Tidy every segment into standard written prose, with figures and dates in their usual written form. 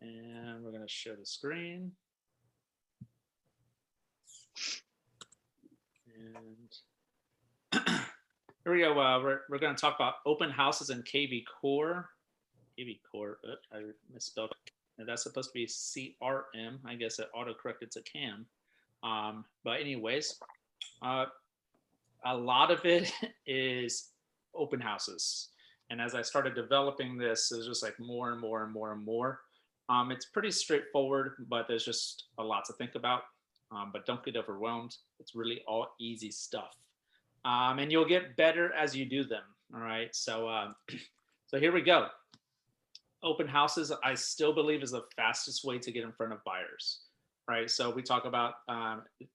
And we're going to share the screen. And here we go. We're going to talk about open houses in KvCore. KvCore, I misspelled it. And that's supposed to be CRM. I guess it auto-corrected to CAM. But anyways, a lot of it is open houses. And as I started developing this, it was just like more and more and more and more. It's pretty straightforward, but there's just a lot to think about. But don't get overwhelmed. It's really all easy stuff. And you'll get better as you do them. All right. So here we go. Open houses, I still believe, is the fastest way to get in front of buyers. Right. So we talk about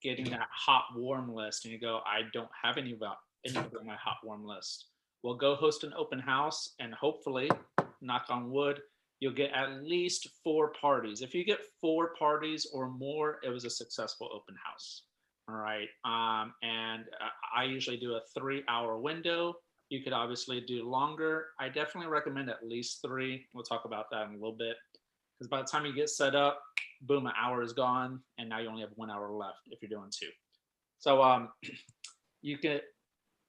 getting that hot, warm list, and you go, I don't have anybody on my hot, warm list. Well, go host an open house, and hopefully, knock on wood, you'll get at least 4 parties. If you get 4 parties or more, it was a successful open house. All right. And I usually do a 3-hour window. You could obviously do longer. I definitely recommend at least 3. We'll talk about that in a little bit. Because by the time you get set up, boom, an hour is gone. And now you only have 1 hour left if you're doing 2. So you could,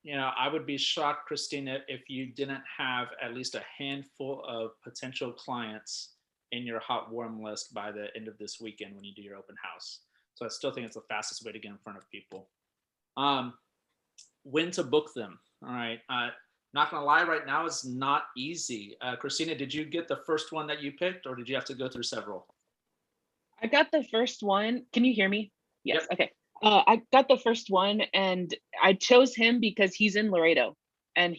I would be shocked, Christina, if you didn't have at least a handful of potential clients in your hot warm list by the end of this weekend when you do your open house. So I still think it's the fastest way to get in front of people. When to book them. All right. Not gonna lie, right now it's not easy. Christina, did you get the first one that you picked, or did you have to go through several? I got the first one. Can you hear me? Yes. Yep. Okay. I got the first one, and I chose him because he's in Laredo, and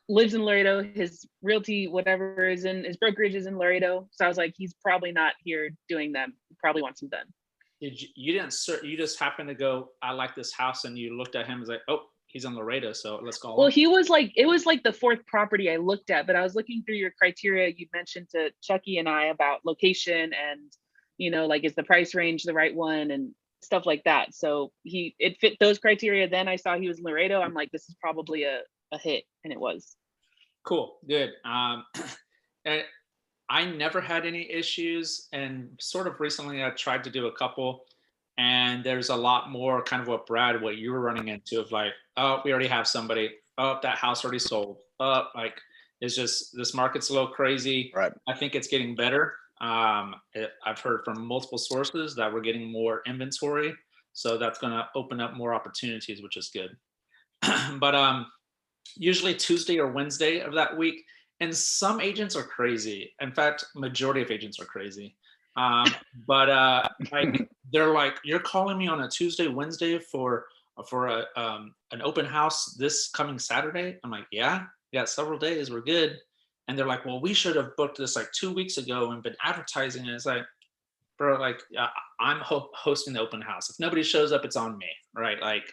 lives in Laredo. His realty, whatever, is in his brokerage is in Laredo. So I was like, he's probably not here doing them. He probably wants them done. You didn't? You just happened to go, I like this house, and you looked at him and was like, oh, he's in Laredo, so let's go. Well, he was like, it was like the 4th property I looked at, but I was looking through your criteria. You mentioned to Chucky and I about location and, like, is the price range the right one and stuff like that. So it fit those criteria. Then I saw he was in Laredo. I'm like, this is probably a hit, and it was. Cool, good. And I never had any issues, and sort of recently I tried to do a couple, and there's a lot more kind of what you were running into of like, oh, we already have somebody. Oh, that house already sold. Like, it's just, this market's a little crazy. Right. I think it's getting better. I've heard from multiple sources that we're getting more inventory, so that's going to open up more opportunities, which is good. But usually Tuesday or Wednesday of that week, and some agents are crazy. In fact, majority of agents are crazy. But like, they're like, you're calling me on a Tuesday, Wednesday for an open house this coming Saturday. I'm like, yeah, we got several days, we're good. And they're like, well, we should have booked this like 2 weeks ago and been advertising it. It's like, bro, like, I'm hosting the open house. If nobody shows up, it's on me, right? Like,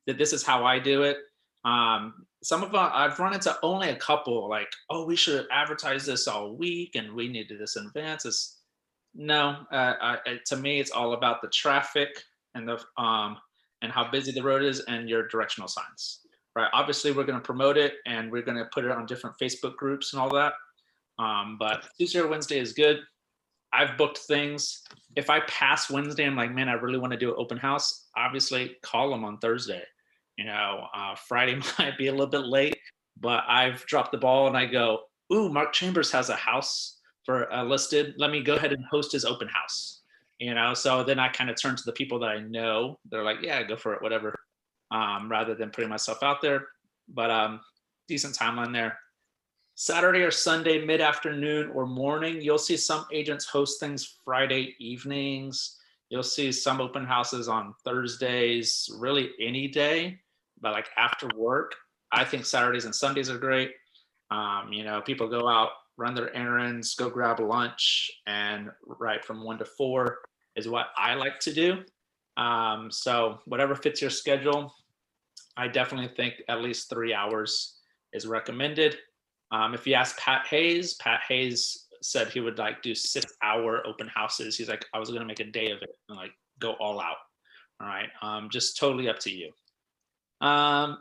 this is how I do it. Some of I've run into only a couple like, oh, we should advertise this all week and we needed this in advance. No, to me, it's all about the traffic and and how busy the road is and your directional signs, right? Obviously, we're going to promote it and we're going to put it on different Facebook groups and all that. But Tuesday or Wednesday is good. I've booked things. If I pass Wednesday, I'm like, man, I really want to do an open house. Obviously, call them on Thursday. Friday might be a little bit late, but I've dropped the ball and I go, ooh, Mark Chambers has a house for listed. Let me go ahead and host his open house. So then I kind of turn to the people that I know. They're like, yeah, go for it, whatever. Rather than putting myself out there. But decent timeline there. Saturday or Sunday, mid-afternoon or morning, you'll see some agents host things Friday evenings. You'll see some open houses on Thursdays, really any day, but like after work. I think Saturdays and Sundays are great. People go out, run their errands, go grab lunch, and right from 1 to 4 is what I like to do. So whatever fits your schedule, I definitely think at least 3 hours is recommended. If you ask Pat Hayes said he would like do 6-hour open houses. He's like, I was going to make a day of it and like go all out. All right. Just totally up to you. How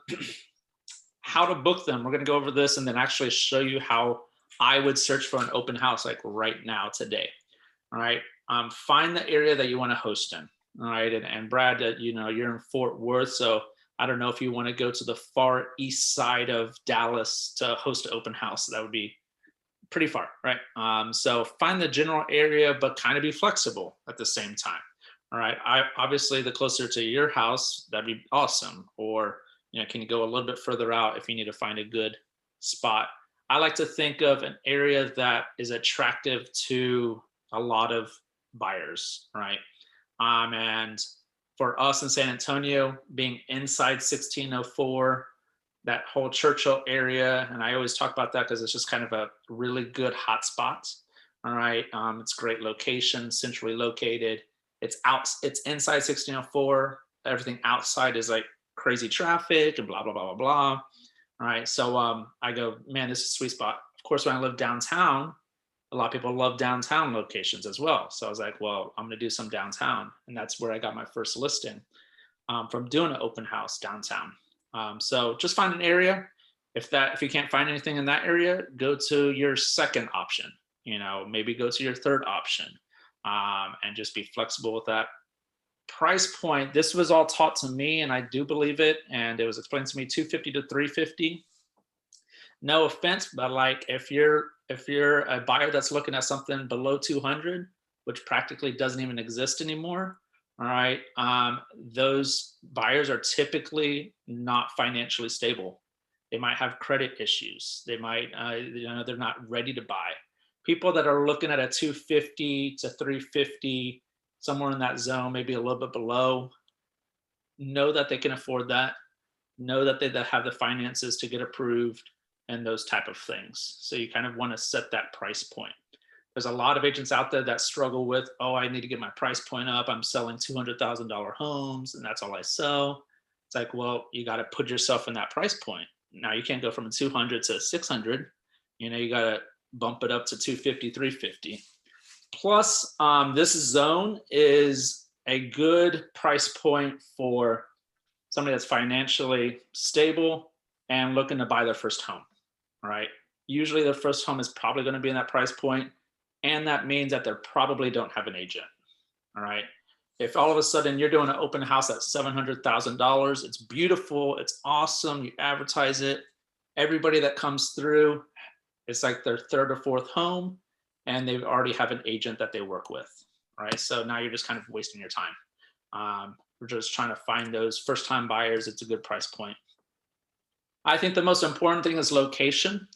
to book them. We're going to go over this and then actually show you how I would search for an open house like right now today. All right. Find the area that you want to host in. All right. And Brad, you're in Fort Worth. So I don't know if you want to go to the far east side of Dallas to host an open house. That would be pretty far, right? So find the general area, but kind of be flexible at the same time. All right. Obviously, the closer to your house, that'd be awesome. Or, can you go a little bit further out if you need to find a good spot? I like to think of an area that is attractive to a lot of buyers, right? And for us in San Antonio, being inside 1604, that whole Churchill area, and I always talk about that because it's just kind of a really good hot spot. All right, it's great location, centrally located. It's inside 1604. Everything outside is like crazy traffic and blah blah blah blah blah. All right, so I go, man, this is a sweet spot. Of course, when I live downtown, a lot of people love downtown locations as well. So I was like, well, I'm going to do some downtown, and that's where I got my first listing from doing an open house downtown. So just find an area. If you can't find anything in that area, go to your second option. Maybe go to your third option, and just be flexible with that. Price point, this was all taught to me, and I do believe it, and it was explained to me, 250 to 350. No offense, but like if you're a buyer that's looking at something below 200, which practically doesn't even exist anymore, all right, those buyers are typically not financially stable. They might have credit issues. They might, they're not ready to buy. People that are looking at a 250 to 350, somewhere in that zone, maybe a little bit below, know that they can afford that. Know that they have the finances to get approved and those type of things. So you kind of want to set that price point. There's a lot of agents out there that struggle with, oh, I need to get my price point up. I'm selling $200,000 homes and that's all I sell. It's like, well, you got to put yourself in that price point. Now you can't go from 200 to 600. You got to bump it up to 250, 350. Plus, this zone is a good price point for somebody that's financially stable and looking to buy their first home, right? Usually their first home is probably going to be in that price point, and that means that they probably don't have an agent, all right? If all of a sudden you're doing an open house at $700,000, it's beautiful, it's awesome, you advertise it, everybody that comes through, it's like their third or fourth home, and they already have an agent that they work with, right? So now you're just kind of wasting your time. We're just trying to find those first-time buyers. It's a good price point. I think the most important thing is location.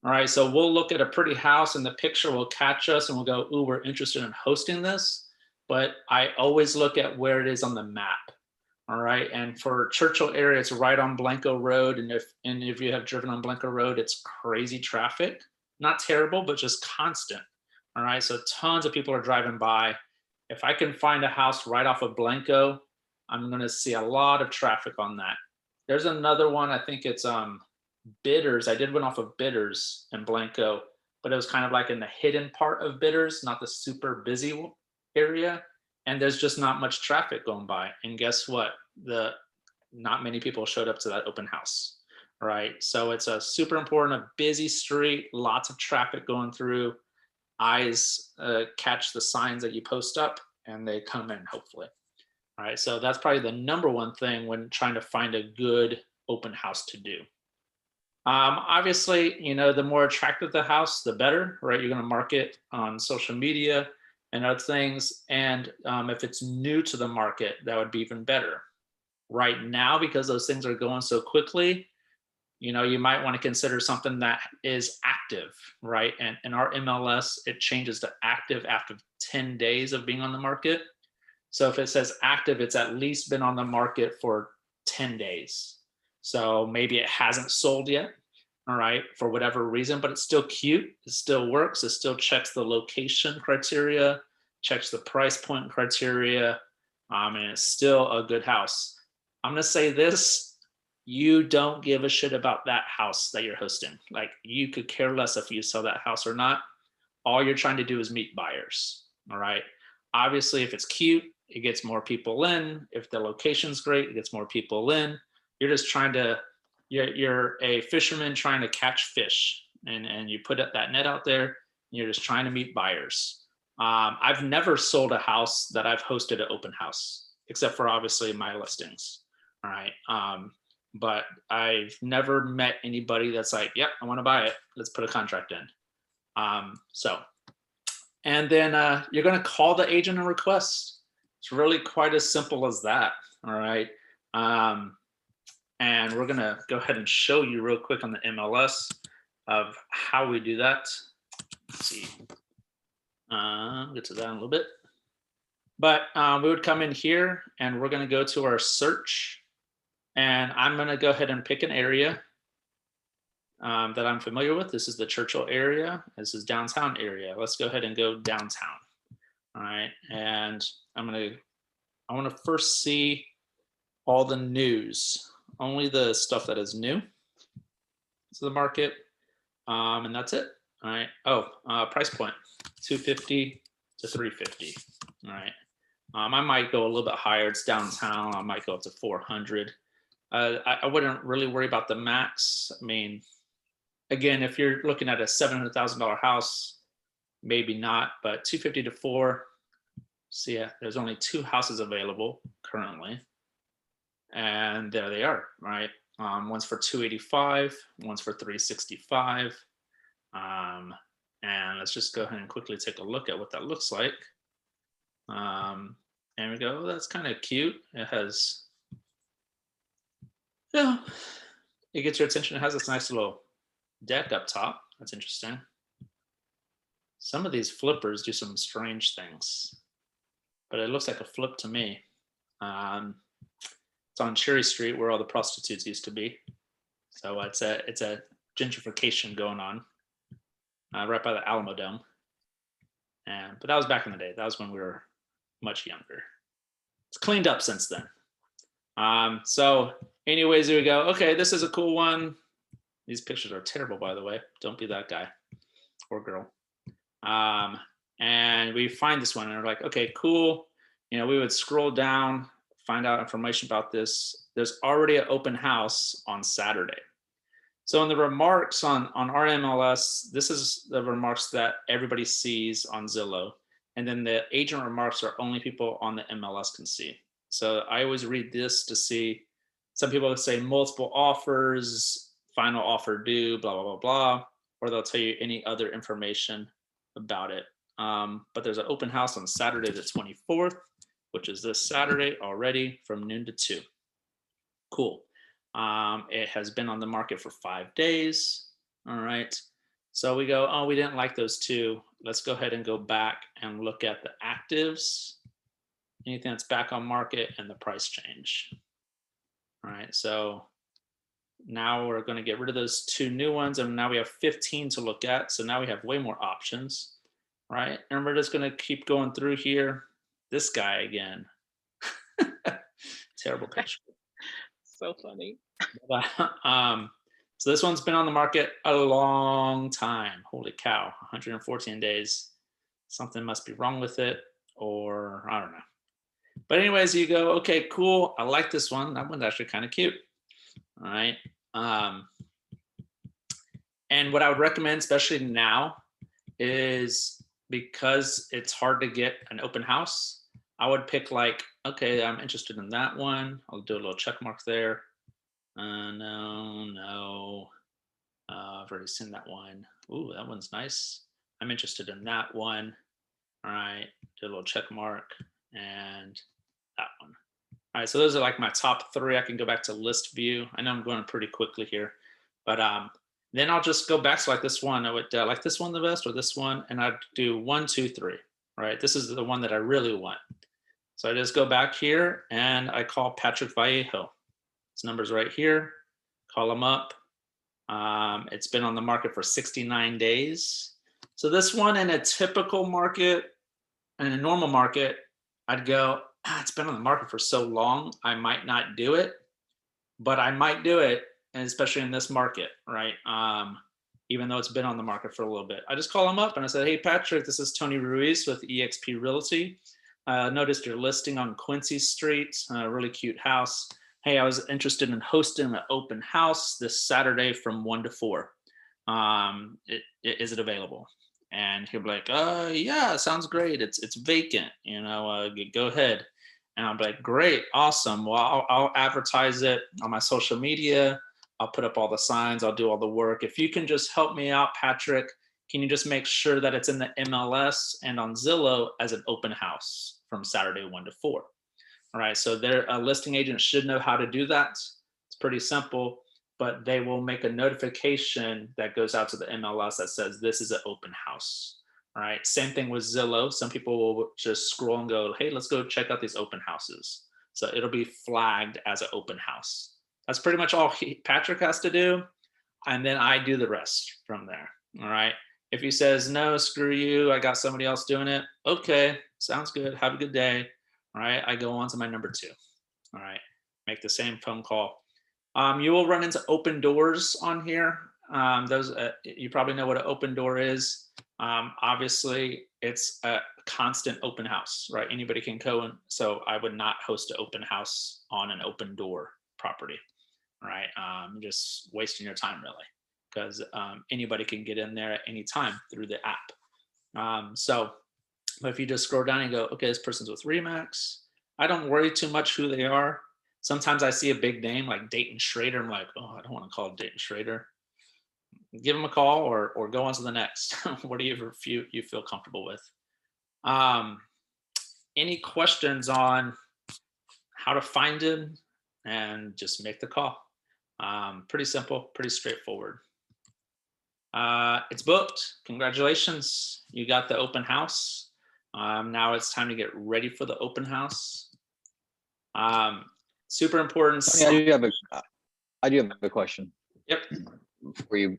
All right, so we'll look at a pretty house and the picture will catch us and we'll go, ooh, we're interested in hosting this. But I always look at where it is on the map. All right, and for Churchill area, it's right on Blanco Road. And if you have driven on Blanco Road, it's crazy traffic. Not terrible, but just constant. All right, so tons of people are driving by. If I can find a house right off of Blanco, I'm going to see a lot of traffic on that. There's another one, I think it's Bidders. I did one off of Bidders in Blanco, but it was kind of like in the hidden part of Bidders, not the super busy area. And there's just not much traffic going by. And guess what? Not many people showed up to that open house, right? So it's a super important, a busy street, lots of traffic going through. Eyes catch the signs that you post up and they come in, hopefully. All right, so that's probably the number one thing when trying to find a good open house to do. Obviously, the more attractive the house, the better, right? You're going to market on social media and other things. And if it's new to the market, that would be even better. Right now, because those things are going so quickly, you might want to consider something that is active, right? And in our MLS, it changes to active after 10 days of being on the market. So if it says active, it's at least been on the market for 10 days. So maybe it hasn't sold yet, all right, for whatever reason, but it's still cute. It still works. It still checks the location criteria, checks the price point criteria, and it's still a good house. I'm going to say this. You don't give a shit about that house that you're hosting. Like, you could care less if you sell that house or not. All you're trying to do is meet buyers, all right? Obviously, if it's cute, it gets more people in. If the location's great, it gets more people in. You're just trying to, you're a fisherman trying to catch fish. and you put that net out there. And you're just trying to meet buyers. I've never sold a house that I've hosted an open house, except for obviously my listings. All right. But I've never met anybody that's like, yep, I want to buy it. Let's put a contract in. And then you're going to call the agent and request. It's really quite as simple as that. All right. And we're going to go ahead and show you real quick on the MLS of how we do that. Let's see. I'll get to that in a little bit. But we would come in here and we're going to go to our search. And I'm going to go ahead and pick an area that I'm familiar with. This is the Churchill area. This is downtown area. Let's go ahead and go downtown. All right. And I want to first see all the news, only the stuff that is new to the market. And that's it. All right. Oh, price point, 250 to 350. All right. I might go a little bit higher. It's downtown. I might go up to 400. I wouldn't really worry about the max. I mean, again, if you're looking at a $700,000 house, maybe not, but 250 to 4. See, yeah, there's only 2 houses available currently. And there they are, right? One's for 285, one's for 365. And let's just go ahead and quickly take a look at what that looks like. And we go, oh, that's kind of cute. It has, it gets your attention. It has this nice little deck up top. That's interesting. Some of these flippers do some strange things, but it looks like a flip to me. It's on Cherry Street where all the prostitutes used to be. So it's a gentrification going on right by the Alamo Dome. But that was back in the day. That was when we were much younger. It's cleaned up since then. So anyways, here we go. Okay, this is a cool one. These pictures are terrible, by the way. Don't be that guy or girl. And we find this one and we're like, okay, cool. You know, we would scroll down, find out information about this. There's already an open house on Saturday. So in the remarks on our MLS, this is the remarks that everybody sees on Zillow. And then the agent remarks are only people on the MLS can see. So I always read this to see, some people say multiple offers, final offer due, blah, blah, blah, blah, or they'll tell you any other information about it. But there's an open house on Saturday the 24th, which is this Saturday already from noon to 2. Cool. It has been on the market for 5 days. All right. So we go, oh, we didn't like those 2. Let's go ahead and go back and look at the actives, anything that's back on market, and the price change. All right. So now we're going to get rid of those 2 new ones. And now we have 15 to look at. So now we have way more options. Right. And we're just going to keep going through here. This guy again. Terrible picture. So funny. So this one's been on the market a long time. Holy cow, 114 days. Something must be wrong with it, or I don't know. But anyways, you go, okay, cool. I like this one. That one's actually kind of cute. All right. And what I would recommend, especially now, is because it's hard to get an open house, I would pick like, okay, I'm interested in that one. I'll do a little check mark there. No. I've already seen that one. Ooh, that one's nice. I'm interested in that one. All right, do a little check mark and that one. All right, so those are like my top 3. I can go back to list view. I know I'm going pretty quickly here, but then I'll just go back to like this one. I would like this one the best or this one, and I'd do 1, 2, 3. All right, this is the one that I really want. So I just go back here and I call Patrick Vallejo. His number's right here. Call him up. It's been on the market for 69 days. So this one in a typical market, in a normal market, I'd go, it's been on the market for so long, I might not do it, but I might do it, and especially in this market, right? Even though it's been on the market for a little bit. I just call him up and I said, hey, Patrick, this is Tony Ruiz with eXp Realty. Noticed your listing on Quincy Street, a really cute house. Hey, I was interested in hosting an open house this Saturday from 1 to 4. Is it available? And he'll be like, yeah, sounds great. It's vacant, go ahead. And I'll be like, great, awesome. Well, I'll advertise it on my social media. I'll put up all the signs. I'll do all the work. If you can just help me out, Patrick, can you just make sure that it's in the MLS and on Zillow as an open house from Saturday 1 to 4? All right, so a listing agent should know how to do that. It's pretty simple, but they will make a notification that goes out to the MLS that says this is an open house. All right, same thing with Zillow. Some people will just scroll and go, hey, let's go check out these open houses. So it'll be flagged as an open house. That's pretty much all Patrick has to do. And then I do the rest from there. All right. If he says, no, screw you, I got somebody else doing it. Okay, sounds good. Have a good day. All right. I go on to my number 2. All right. Make the same phone call. You will run into open doors on here. Those you probably know what an open door is. Obviously, it's a constant open house, right? Anybody can go in. So I would not host an open house on an open door property, right? Just wasting your time, really, because anybody can get in there at any time through the app. So if you just scroll down and go, okay, this person's with Remax, I don't worry too much who they are. Sometimes I see a big name like Dayton Schrader. I'm like, oh, I don't want to call Dayton Schrader. Give them a call or go on to the next. Whatever you feel comfortable with. Any questions on how to find him and just make the call? Pretty simple, pretty straightforward. It's booked. Congratulations. You got the open house. Now it's time to get ready for the open house. Super important. I do have a question. Yep. Before you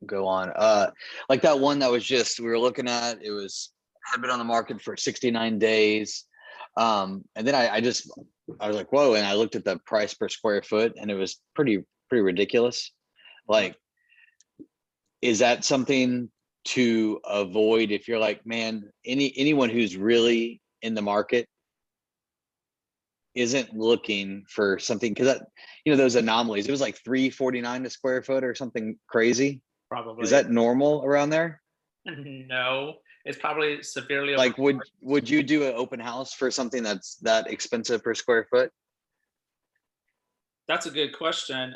go on, like that one that was we were looking at, had been on the market for 69 days. And then I was like, whoa. And I looked at the price per square foot and it was pretty ridiculous. Like, is that something to avoid if you're like, man, anyone who's really in the market isn't looking for something, because that, those anomalies, it was like $349 a square foot or something crazy. Probably. Is that normal around there? No, it's probably severely like would you do an open house for something that's that expensive per square foot? That's a good question.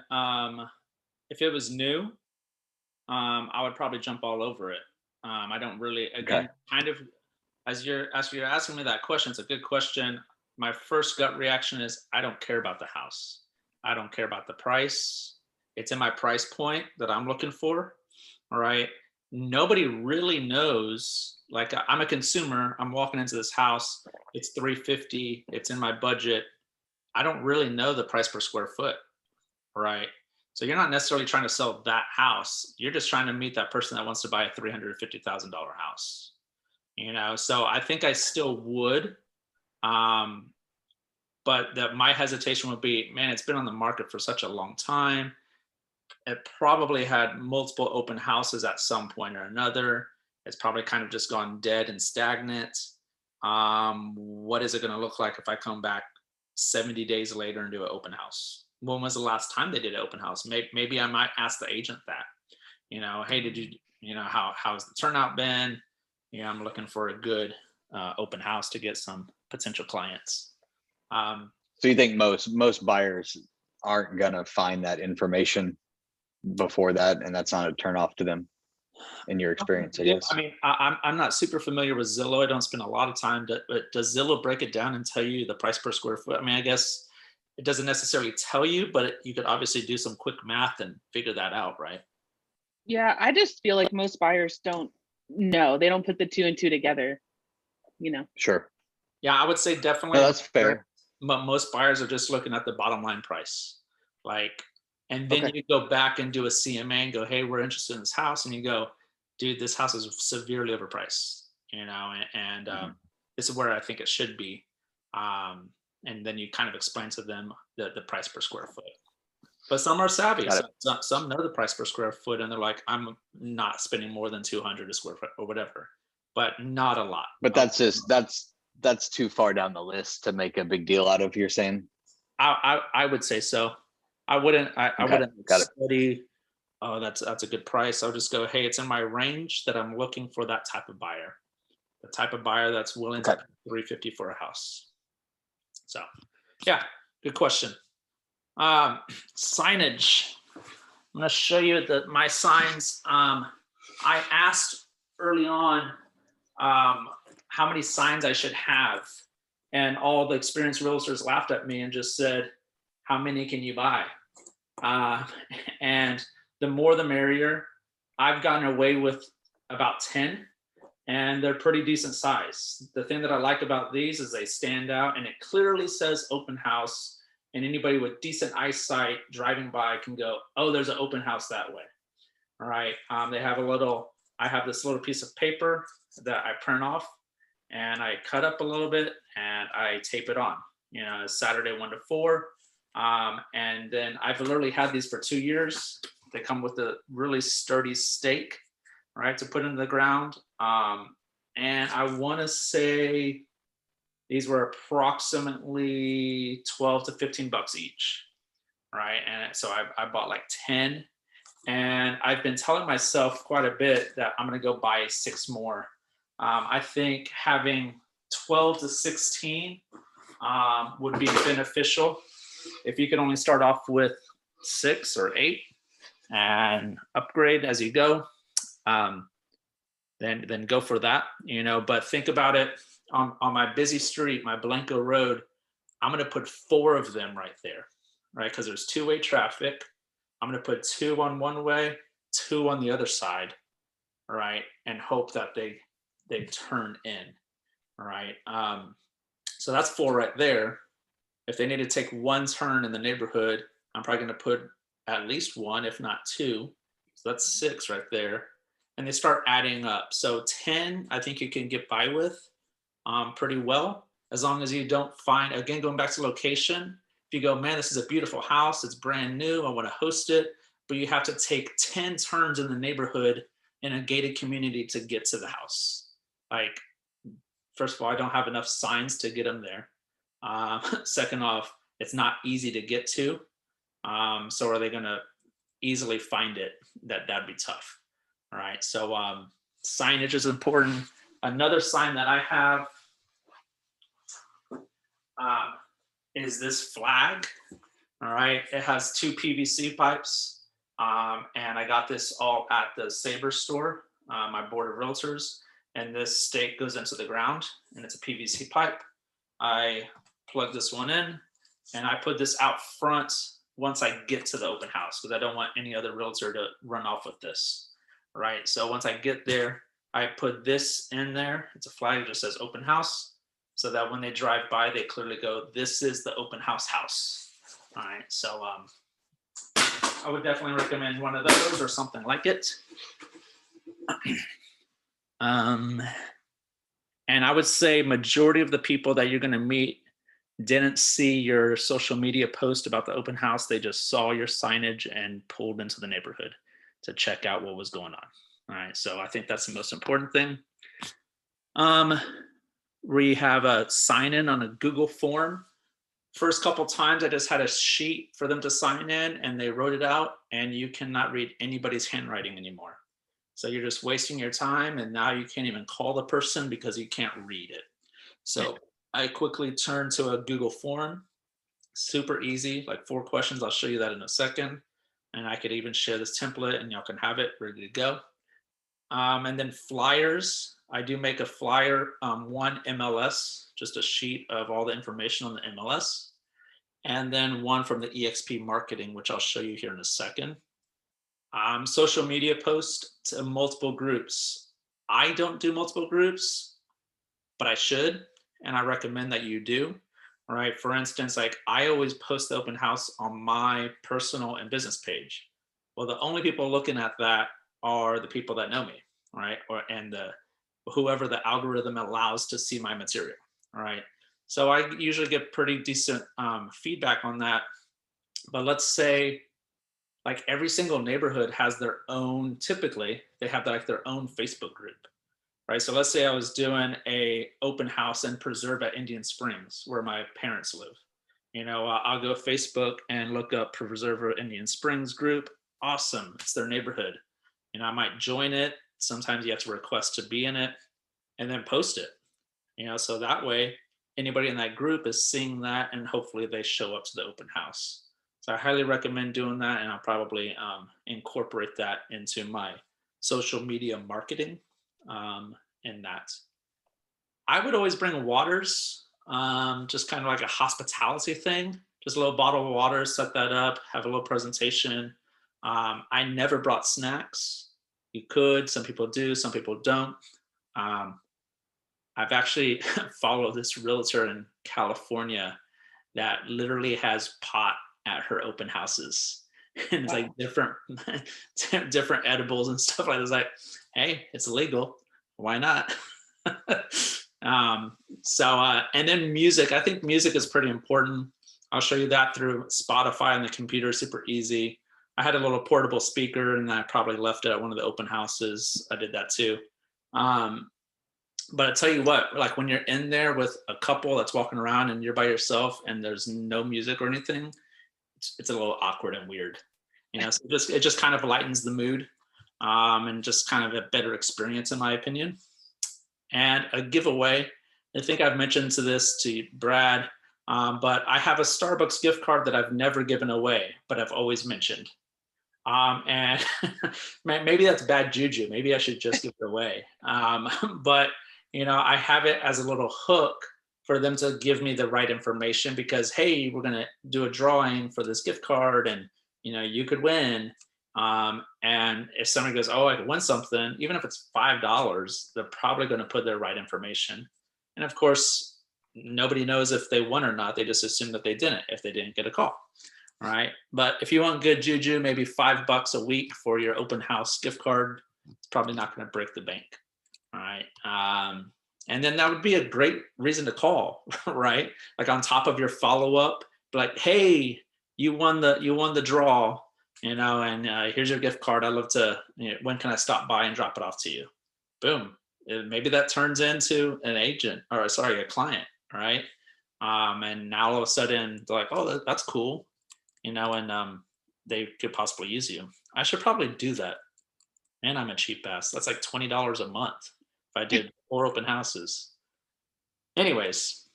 If it was new, I would probably jump all over it. I don't really, again, kind of, as you're asking me that question, it's a good question. My first gut reaction is I don't care about the house. I don't care about the price. It's in my price point that I'm looking for. All right. Nobody really knows. Like, I'm a consumer. I'm walking into this house. It's $350. It's in my budget. I don't really know the price per square foot. Right. So you're not necessarily trying to sell that house. You're just trying to meet that person that wants to buy a $350,000 house. So I think I still would. But my hesitation would be, man, it's been on the market for such a long time. It probably had multiple open houses at some point or another. It's probably kind of just gone dead and stagnant. What is it going to look like if I come back 70 days later and do an open house? When was the last time they did an open house? Maybe I might ask the agent that, hey, did you, how's the turnout been? I'm looking for a good open house to get some potential clients. So you think most buyers aren't gonna find that information before that, and that's not a turn off to them, in your experience, I guess? I mean, I'm not super familiar with Zillow. I don't spend a lot of time, but does Zillow break it down and tell you the price per square foot? I mean, I guess it doesn't necessarily tell you, but you could obviously do some quick math and figure that out, right? Yeah, I just feel like most buyers don't know. They don't put the 2 and 2 together, Sure. Yeah, I would say definitely. No, that's fair. But most buyers are just looking at the bottom line price. And then you go back and do a CMA and go, hey, we're interested in this house. And you go, dude, this house is severely overpriced, and this is where I think it should be. And then you kind of explain to them the price per square foot. But some are savvy. Some know the price per square foot, and they're like, I'm not spending more than 200 a square foot or whatever, but not a lot. But that's too far down the list to make a big deal out of, you're saying? I would say so. I wouldn't study Oh, that's a good price. I'll just go, hey, it's in my range that I'm looking for that type of buyer. The type of buyer that's willing to Okay. pay 350 for a house. So yeah, good question. Um, Signage. I'm gonna show you my signs. I asked early on how many signs I should have, and all the experienced realtors laughed at me and just said, "How many can you buy?" Uh, and the more the merrier. I've gotten away with about 10, and they're pretty decent size. The thing that I like about these is they stand out, and it clearly says open house, and anybody with decent eyesight driving by can go, oh, there's an open house that way. All right. They have I have this little piece of paper that I print off, and I cut up a little bit and I tape it on. It's Saturday 1 to 4. And then I've literally had these for 2 years. They come with a really sturdy stake, right, to put into the ground. And I want to say these were approximately 12 to 15 bucks each, right? And so I bought like 10, and I've been telling myself quite a bit that I'm going to go buy 6 more. I think having 12 to 16 would be beneficial. If you can only start off with 6 or 8 and upgrade as you go, then go for that. But think about it, on my busy street, my Blanco Road, I'm going to put 4 of them right there, right? Because there's two-way traffic. I'm going to put 2 on one way, 2 on the other side, all right, and hope that they turn in, all right. So that's 4 right there. If they need to take 1 turn in the neighborhood, I'm probably going to put at least 1, if not 2. So that's 6 right there. And they start adding up. So 10, I think you can get by with pretty well, as long as you don't find, again, going back to location, if you go, man, this is a beautiful house, it's brand new, I want to host it, but you have to take 10 turns in the neighborhood in a gated community to get to the house. Like, first of all, I don't have enough signs to get them there. Second off, it's not easy to get to. So are they going to easily find it? That'd be tough. All right. So signage is important. Another sign that I have is this flag. All right. It has 2 PVC pipes. And I got this all at the Sabre store, my board of realtors. And this stake goes into the ground, and it's a PVC pipe. I plug this one in, and I put this out front once I get to the open house, because I don't want any other realtor to run off with this. All right. So once I get there, I put this in there. It's a flag that just says open house, so that when they drive by, they clearly go, this is the open house house. All right. So I would definitely recommend one of those or something like it. And I would say majority of the people that you're going to meet didn't see your social media post about the open house. They just saw your signage and pulled into the neighborhood to check out what was going on. All right. So I think that's the most important thing. We have a sign in on a Google form. First couple times I just had a sheet for them to sign in, and they wrote it out, and you cannot read anybody's handwriting anymore. So you're just wasting your time, and now you can't even call the person because you can't read it. So I quickly turned to a Google form. Super easy, like 4 questions. I'll show you that in a second. And I could even share this template, and y'all can have it ready to go. And then flyers. I do make a flyer, 1 MLS, just a sheet of all the information on the MLS. And then 1 from the EXP marketing, which I'll show you here in a second. Social media post to multiple groups. I don't do multiple groups, but I should, and I recommend that you do. All right. For instance, like I always post the open house on my personal and business page. Well, the only people looking at that are the people that know me, right? And whoever the algorithm allows to see my material. All right. So I usually get pretty decent feedback on that. But let's say, like every single neighborhood has their own, typically they have like their own Facebook group, right? So let's say I was doing a open house in Preserve at Indian Springs, where my parents live. I'll go Facebook and look up Preserve Indian Springs group. awesome. It's their neighborhood. I might join it. Sometimes you have to request to be in it and then post it, so that way anybody in that group is seeing that and hopefully they show up to the open house. So I highly recommend doing that, and I'll probably incorporate that into my social media marketing in that. I would always bring waters, just kind of like a hospitality thing, just a little bottle of water, set that up, have a little presentation. I never brought snacks. You could, some people do, some people don't. I've actually followed this realtor in California that literally has pot at her open houses. And it's like different different edibles and stuff like that. It's like, hey, it's illegal. Why not? And then music. I think music is pretty important. I'll show you that through Spotify on the computer, super easy. I had a little portable speaker and I probably left it at one of the open houses. I did that too. But I tell you what, like when you're in there with a couple that's walking around and you're by yourself and there's no music or anything, it's a little awkward and weird. So it just kind of lightens the mood, and just kind of a better experience in my opinion. And a giveaway, I think I've mentioned this to Brad, but I have a Starbucks gift card that I've never given away, but I've always mentioned. And maybe that's bad juju. Maybe I should just give it away. But I have it as a little hook for them to give me the right information because, hey, we're going to do a drawing for this gift card and, you could win. And if somebody goes, oh, I could win something, even if it's $5, they're probably going to put their right information. And of course, nobody knows if they won or not. They just assume that they didn't if they didn't get a call. All right. But if you want good juju, maybe $5 a week for your open house gift card, it's probably not going to break the bank. All right. And then that would be a great reason to call, right? Like on top of your follow-up, like, hey, you won the draw, and here's your gift card. I'd love to, when can I stop by and drop it off to you? Boom. Maybe that turns into an agent or sorry, a client, right? And now all of a sudden they're like, oh, that's cool. And they could possibly use you. I should probably do that. And I'm a cheap ass. That's like $20 a month if I did 4 open houses. Anyways,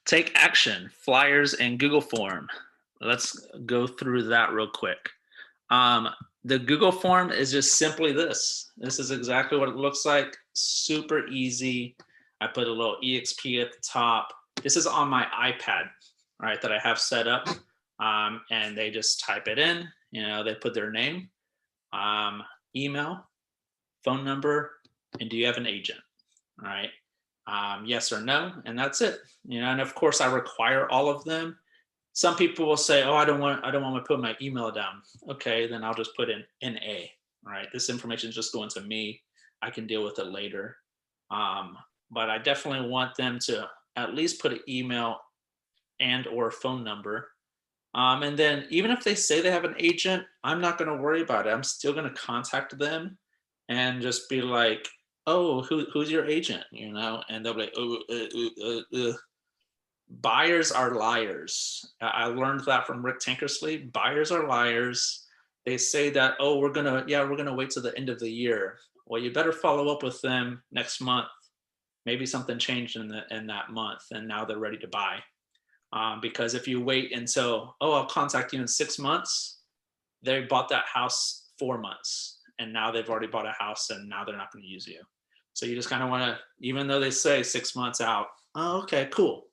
take action, flyers and Google form. Let's go through that real quick. The Google form is just simply this. This is exactly what it looks like. Super easy. I put a little EXP at the top. This is on my iPad, right, that I have set up. And they just type it in. They put their name, email, phone number, and do you have an agent? All right. Yes or no, and that's it. And of course I require all of them. Some people will say, oh, I don't want to put my email down. Okay, then I'll just put in NA, right? This information is just going to me. I can deal with it later. But I definitely want them to at least put an email and or phone number. And then even if they say they have an agent, I'm not going to worry about it. I'm still going to contact them and just be like, oh, who's your agent? And they'll be like, oh, Buyers are liars. I learned that from Rick Tankersley. Buyers are liars. They say that, oh, we're gonna wait till the end of the year. Well, you better follow up with them next month. Maybe something changed in that month, and now they're ready to buy. Because if you wait until, oh, I'll contact you in 6 months, they bought that house 4 months, and now they've already bought a house, and now they're not going to use you. So you just kind of want to, even though they say 6 months out, oh, okay, cool.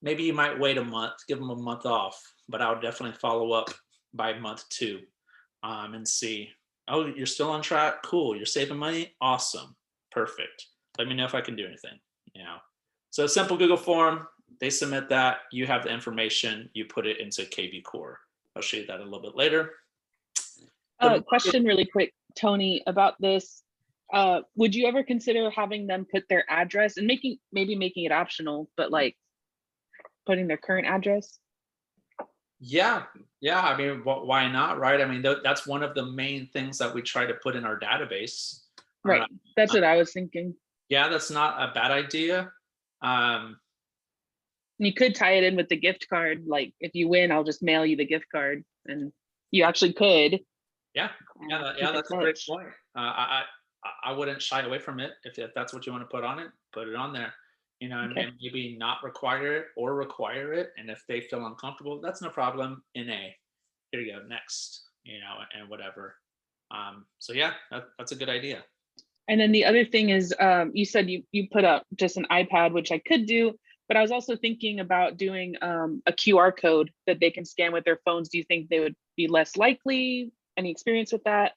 Maybe you might wait a month, give them a month off, but I would definitely follow up by month 2 and see, oh, you're still on track. Cool. You're saving money. Awesome. Perfect. Let me know if I can do anything. So simple Google form. They submit that. You have the information. You put it into KvCore. I'll show you that a little bit later. Question really quick, Tony, about this. Would you ever consider having them put their address and maybe making it optional, but like putting their current address? Yeah. I mean, why not, right? I mean, that's one of the main things that we try to put in our database. Right. That's what I was thinking. Yeah, that's not a bad idea. You could tie it in with the gift card. Like if you win, I'll just mail you the gift card. And you actually could. Yeah, Keep in that's a great touch. point. I wouldn't shy away from it if that's what you want to put on it. Put it on there, Okay. and maybe not require it or require it. And if they feel uncomfortable, that's no problem. Here you go, next, and whatever. So yeah, that's a good idea. And then the other thing is, you said you put up just an iPad, which I could do, but I was also thinking about doing a QR code that they can scan with their phones. Do you think they would be less likely? Any experience with that?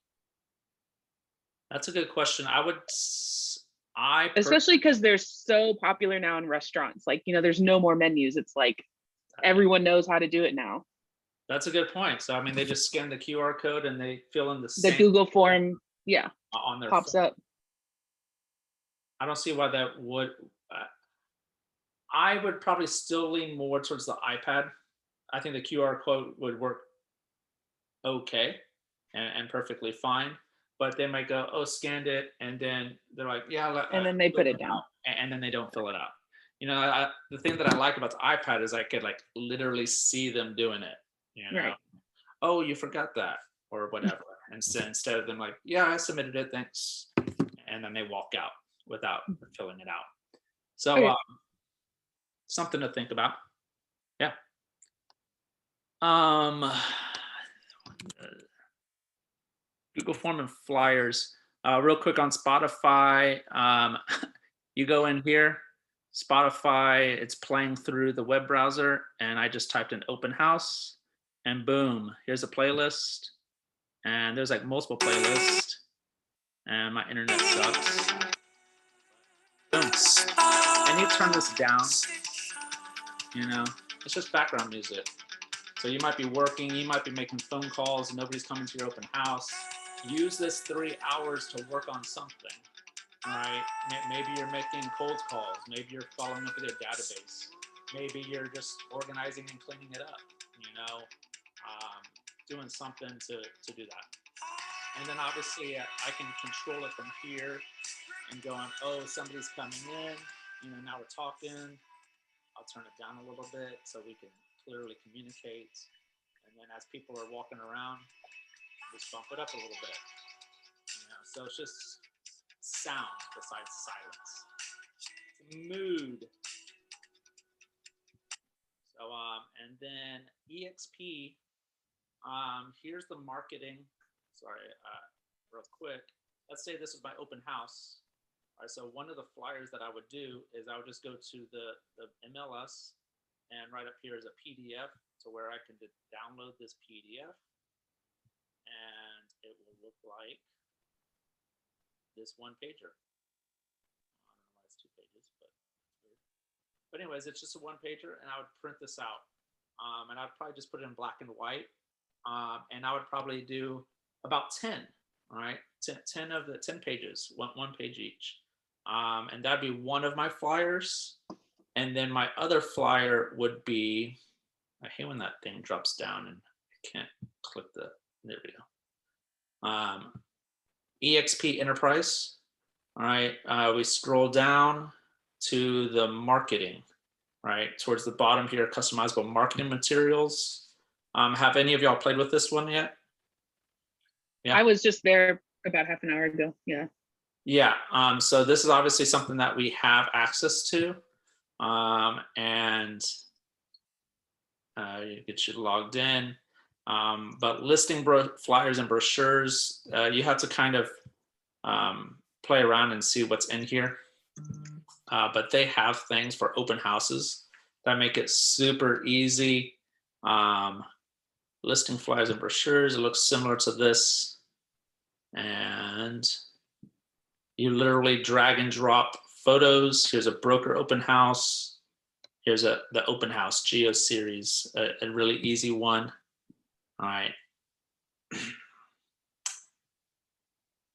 That's a good question. I Especially because they're so popular now in restaurants. Like, there's no more menus. It's like everyone knows how to do it now. That's a good point. So I mean, they just scan the QR code and they fill in the The same Google form, yeah, on their pops phone. up. I don't see why that would. I would probably still lean more towards the iPad. I think the QR code would work okay and perfectly fine. But they might go, oh, scanned it, and then they're like, yeah, And then they fill put it it down. out, and then they don't fill it out. The thing that I like about the iPad is I could like literally see them doing it. Right. Oh, you forgot that, or whatever. And so instead of them like, yeah, I submitted it, thanks, and then they walk out without filling it out. So Okay. something to think about. Yeah. Um, Google Form and flyers. Real quick on Spotify, you go in here, Spotify, it's playing through the web browser, and I just typed in open house, and boom, here's a playlist, and there's like multiple playlists, and my internet sucks. Boom. And you turn this down, it's just background music. So you might be working, you might be making phone calls, and nobody's coming to your open house. Use this 3 hours to work on something, right? Maybe you're making cold calls. Maybe you're following up with your database. Maybe you're just organizing and cleaning it up, doing something to do that. And then obviously I can control it from here and going, oh, somebody's coming in, now we're talking. I'll turn it down a little bit so we can clearly communicate. And then as people are walking around, just bump it up a little bit. So it's just sound besides silence. Mood. So and then EXP. Here's the marketing. Sorry, real quick. Let's say this is my open house. All right, so one of the flyers that I would do is I would just go to the MLS, and right up here is a PDF to where I can download this PDF, and it will look like this one pager. I don't know why it's 2 pages, but it's weird. But anyways, it's just a 1 pager, and I would print this out, and I'd probably just put it in black and white, and I would probably do about 10. All right, 10 of the 10 pages, one page each. And that'd be one of my flyers. And then my other flyer would be, I hate when that thing drops down and I can't click there we go. EXP Enterprise. All right, we scroll down to the marketing, right? Towards the bottom here, customizable marketing materials. Have any of y'all played with this one yet? Yeah. I was just there about half an hour ago. Yeah. Yeah. So this is obviously something that we have access to, and you get you logged in. But listing flyers and brochures, you have to kind of play around and see what's in here. But they have things for open houses that make it super easy. Listing flyers and brochures, it looks similar to this. And you literally drag and drop photos. Here's a broker open house. Here's the open house Geo series, a really easy one. All right.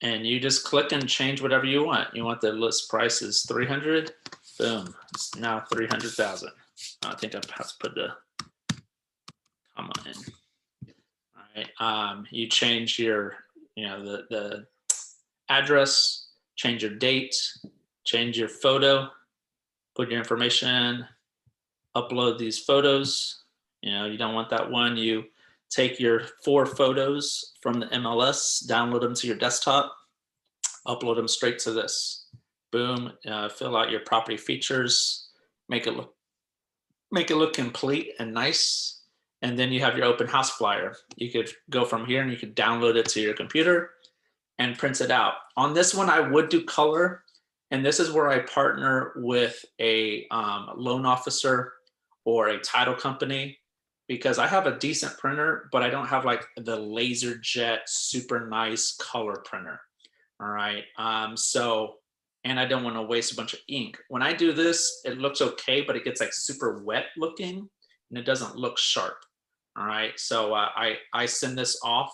And you just click and change whatever you want. You want the list price is 300. Boom. It's now 300,000. I think I have to put the comma in. All right. You change your, the address, change your date, change your photo, put your information in, upload these photos. You don't want that one. You take your 4 photos from the MLS, download them to your desktop, upload them straight to this. Boom, fill out your property features, make it look complete and nice. And then you have your open house flyer. You could go from here and you could download it to your computer and print it out. On this one, I would do color. And this is where I partner with a loan officer or a title company, because I have a decent printer, but I don't have like the laser jet, super nice color printer. All right. And I don't want to waste a bunch of ink. When I do this, it looks okay, but it gets like super wet looking and it doesn't look sharp. All right. So I send this off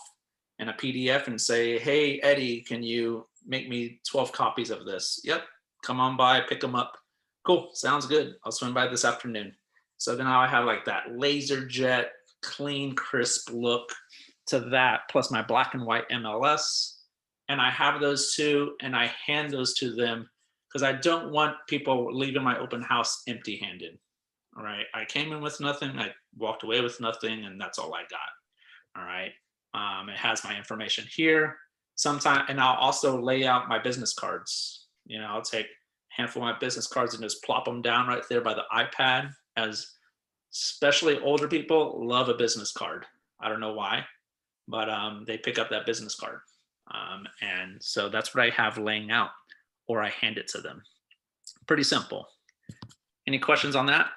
in a PDF and say, hey, Eddie, can you make me 12 copies of this? Yep. Come on by, pick them up. Cool. Sounds good. I'll swing by this afternoon. So then I have like that laser jet, clean, crisp look to that, plus my black and white MLS. And I have those two and I hand those to them because I don't want people leaving my open house empty handed. All right. I came in with nothing. I walked away with nothing, and that's all I got. All right. It has my information here. Sometime, and I'll also lay out my business cards. You know, I'll take a handful of my business cards and just plop them down right there by the iPad, as especially older people love a business card. I don't know why, but they pick up that business card. And so that's what I have laying out, or I hand it to them. Pretty simple. Any questions on that?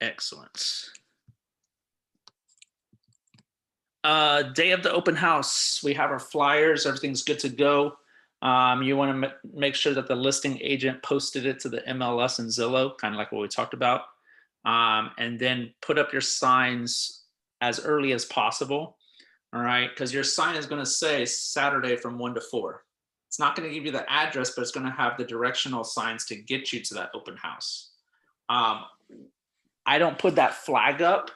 Excellent. Day of the open house, we have our flyers, everything's good to go. You want to make sure that the listing agent posted it to the MLS and Zillow, kind of like what we talked about. And then put up your signs as early as possible. All right, because your sign is going to say Saturday from 1 to 4. It's not going to give you the address, but it's going to have the directional signs to get you to that open house. I don't put that flag up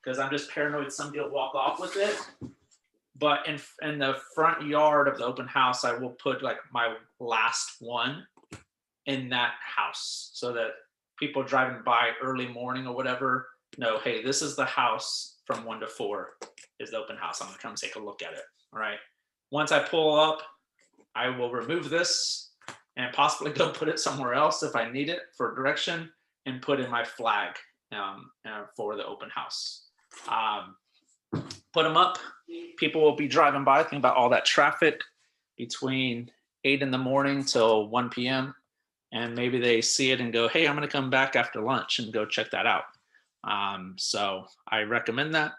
because I'm just paranoid somebody will walk off with it. But in the front yard of the open house, I will put like my last one in that house so that people driving by early morning or whatever know, hey, this is the house from 1 to 4 is the open house. I'm gonna come take a look at it. All right. Once I pull up, I will remove this and possibly go put it somewhere else if I need it for direction, and put in my flag for the open house. Put them up. People will be driving by. Think about all that traffic between 8 in the morning till 1 p.m. And maybe they see it and go, hey, I'm going to come back after lunch and go check that out. So I recommend that.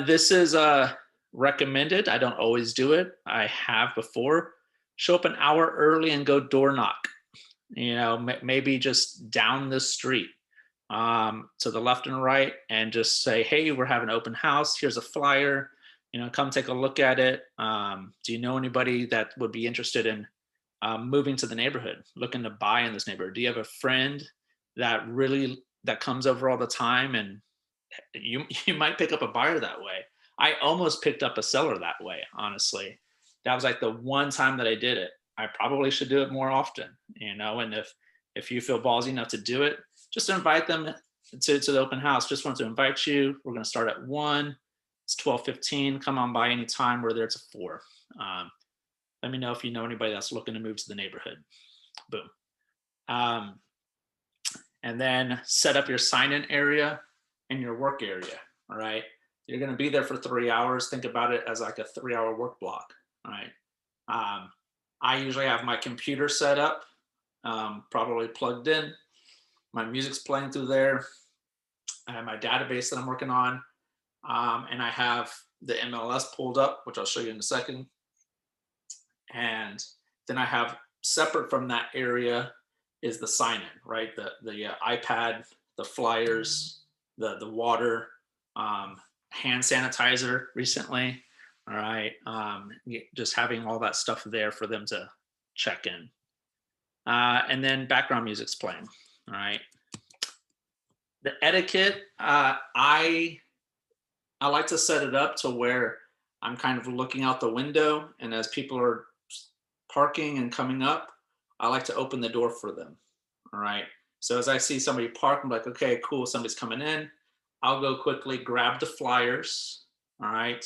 This is recommended. I don't always do it. I have before. Show up an hour early and go door knock. You know, maybe just down the street to the left and right, and just say, hey, we're having an open house. Here's a flyer. You know, come take a look at it. Do you know anybody that would be interested in moving to the neighborhood, looking to buy in this neighborhood? Do you have a friend that comes over all the time, and you might pick up a buyer that way? I almost picked up a seller that way, honestly. That was like the one time that I did it. I probably should do it more often, you know. And if you feel ballsy enough to do it, just invite them to the open house. Just want to invite you. We're going to start at 1. It's 12:15. Come on by anytime. We're there to 4. Let me know if you know anybody that's looking to move to the neighborhood. Boom. And then set up your sign-in area and your work area. All right. You're going to be there for 3 hours. Think about it as like a 3-hour work block. All right. I usually have my computer set up, probably plugged in. My music's playing through there. I have my database that I'm working on. And I have the MLS pulled up, which I'll show you in a second. And then I have, separate from that area is the sign-in, right? The iPad, the flyers, the water, hand sanitizer recently. All right. Just having all that stuff there for them to check in. And then background music's playing. All right. The etiquette, I like to set it up to where I'm kind of looking out the window, and as people are parking and coming up, I like to open the door for them. All right. So as I see somebody park, I'm like, okay, cool, somebody's coming in. I'll go quickly grab the flyers, all right,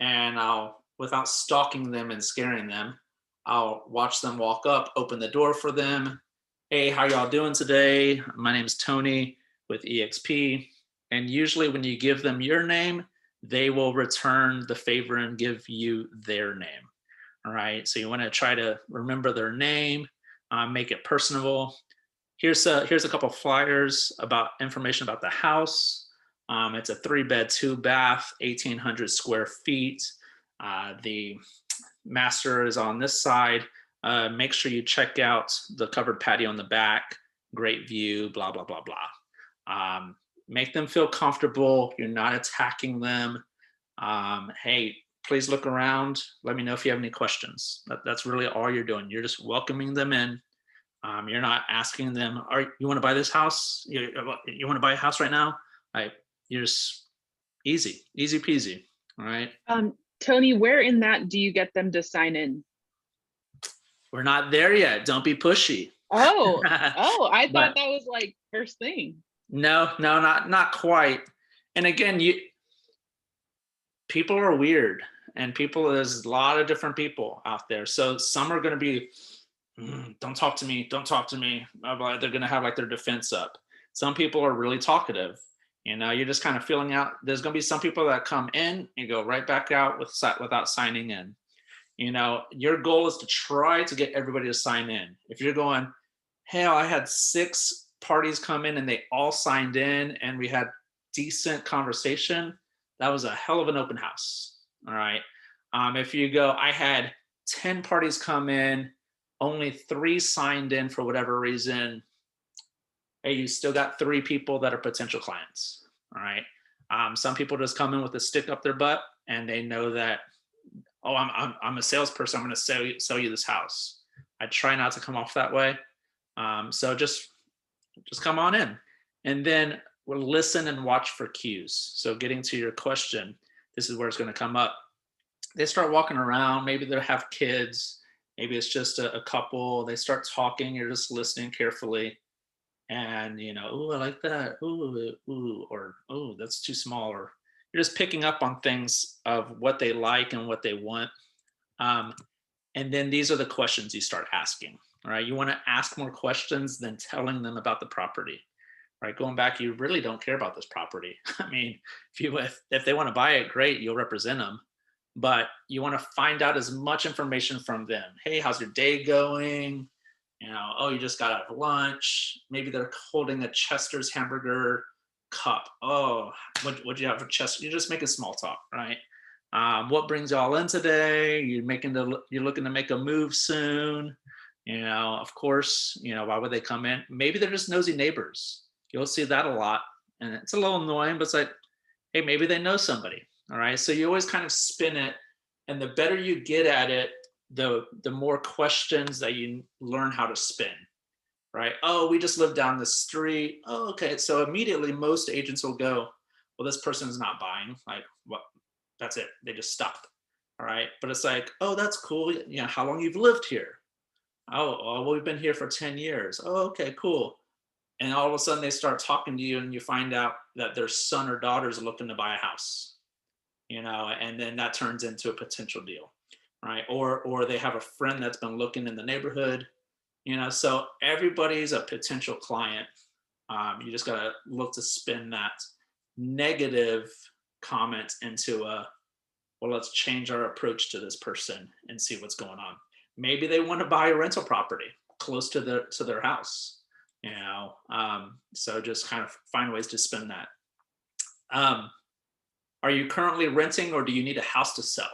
and I'll, without stalking them and scaring them, I'll watch them walk up, open the door for them. Hey, how y'all doing today? My name's Tony with EXP. And usually when you give them your name, they will return the favor and give you their name. All right. So you want to try to remember their name, make it personable. Here's a couple flyers about information about the house. It's a 3-bed, 2-bath, 1,800 square feet. The master is on this side. Make sure you check out the covered patio in the back. Great view, blah, blah, blah, blah. Make them feel comfortable. You're not attacking them. Hey, please look around. Let me know if you have any questions. That's really all you're doing. You're just welcoming them in. You're not asking them, you want to buy this house? You want to buy a house right now? You're just easy peasy. All right. Tony, where in that do you get them to sign in? We're not there yet. Don't be pushy. Oh, I thought But that was like first thing. no, not quite. And again, people are weird, and there's a lot of different people out there. So some are going to be, don't talk to me. They're going to have like their defense up. Some people are really talkative. You're just kind of feeling out. There's going to be some people that come in, you go right back out without signing in. Your goal is to try to get everybody to sign in. If you're going, hell, I had 6 parties come in and they all signed in and we had decent conversation, that was a hell of an open house. All right. If you go, I had 10 parties come in, only 3 signed in for whatever reason, hey, you still got 3 people that are potential clients. All right. Some people just come in with a stick up their butt and they know that, oh, I'm a salesperson. I'm going to sell you this house. I try not to come off that way. So just come on in, and then we'll listen and watch for cues. So getting to your question, this is where it's going to come up. They start walking around. Maybe they have kids. Maybe it's just a couple. They start talking. You're just listening carefully. And, oh, I like that. Ooh, or, oh, that's too small. Or you're just picking up on things of what they like and what they want. And then these are the questions you start asking. All right. You want to ask more questions than telling them about the property. Right. Going back, you really don't care about this property. I mean, if they want to buy it, great, you'll represent them. But you want to find out as much information from them. Hey, how's your day going? Oh, you just got out of lunch. Maybe they're holding a Chester's hamburger cup. Oh, what'd you have for Chester? You're just making small talk, right? What brings y'all in today? You're looking to make a move soon. Of course, why would they come in? Maybe they're just nosy neighbors. You'll see that a lot. And it's a little annoying, but it's like, hey, maybe they know somebody. All right. So you always kind of spin it. And the better you get at it, the more questions that you learn how to spin, right? Oh, we just live down the street. Oh, okay. So immediately most agents will go, well, this person is not buying. Like, what? That's it. They just stop. All right. But it's like, oh, that's cool. How long you've lived here? Oh, well, we've been here for 10 years. Oh, okay, cool. And all of a sudden they start talking to you and you find out that their son or daughter is looking to buy a house, and then that turns into a potential deal. Right. Or they have a friend that's been looking in the neighborhood, so everybody's a potential client. You just got to look to spin that negative comment into well, let's change our approach to this person and see what's going on. Maybe they want to buy a rental property close to their house, so just kind of find ways to spin that. Are you currently renting, or do you need a house to sell?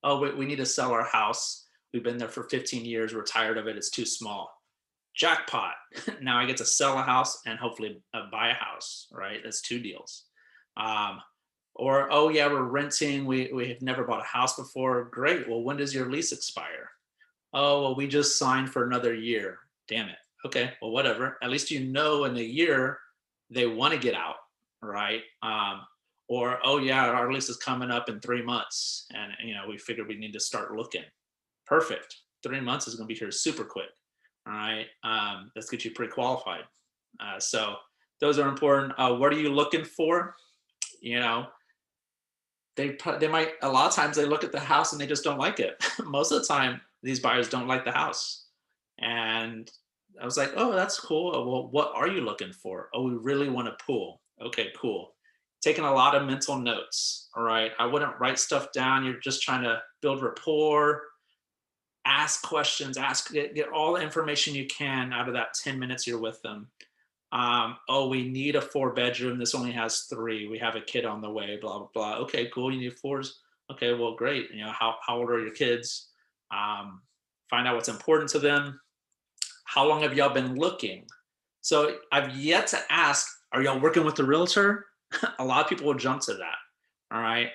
Oh, we need to sell our house. We've been there for 15 years. We're tired of it. It's too small. Jackpot. Now I get to sell a house and hopefully buy a house, right? That's 2 deals. Or, oh yeah, we're renting. We have never bought a house before. Great. Well, when does your lease expire? Oh, well, we just signed for another year. Damn it. Okay, well, whatever. At least in a year they want to get out, right? Or, oh yeah, our lease is coming up in 3 months, and we figured we need to start looking. Perfect. 3 months is going to be here super quick. All right, let's get you pre-qualified. So those are important. What are you looking for? You know, they might, a lot of times they look at the house and they just don't like it. Most of the time, these buyers don't like the house. And I was like, oh, that's cool. Well, what are you looking for? Oh, we really want a pool. Okay, cool. Taking a lot of mental notes. All right. I wouldn't write stuff down. You're just trying to build rapport, ask questions, get all the information you can out of that 10 minutes you're with them. Oh, we need a 4-bedroom. This only has 3. We have a kid on the way, blah, blah, blah. Okay, cool. You need 4s. Okay, well, great. How old are your kids? Find out what's important to them. How long have y'all been looking? So I've yet to ask, are y'all working with the realtor? A lot of people will jump to that. All right.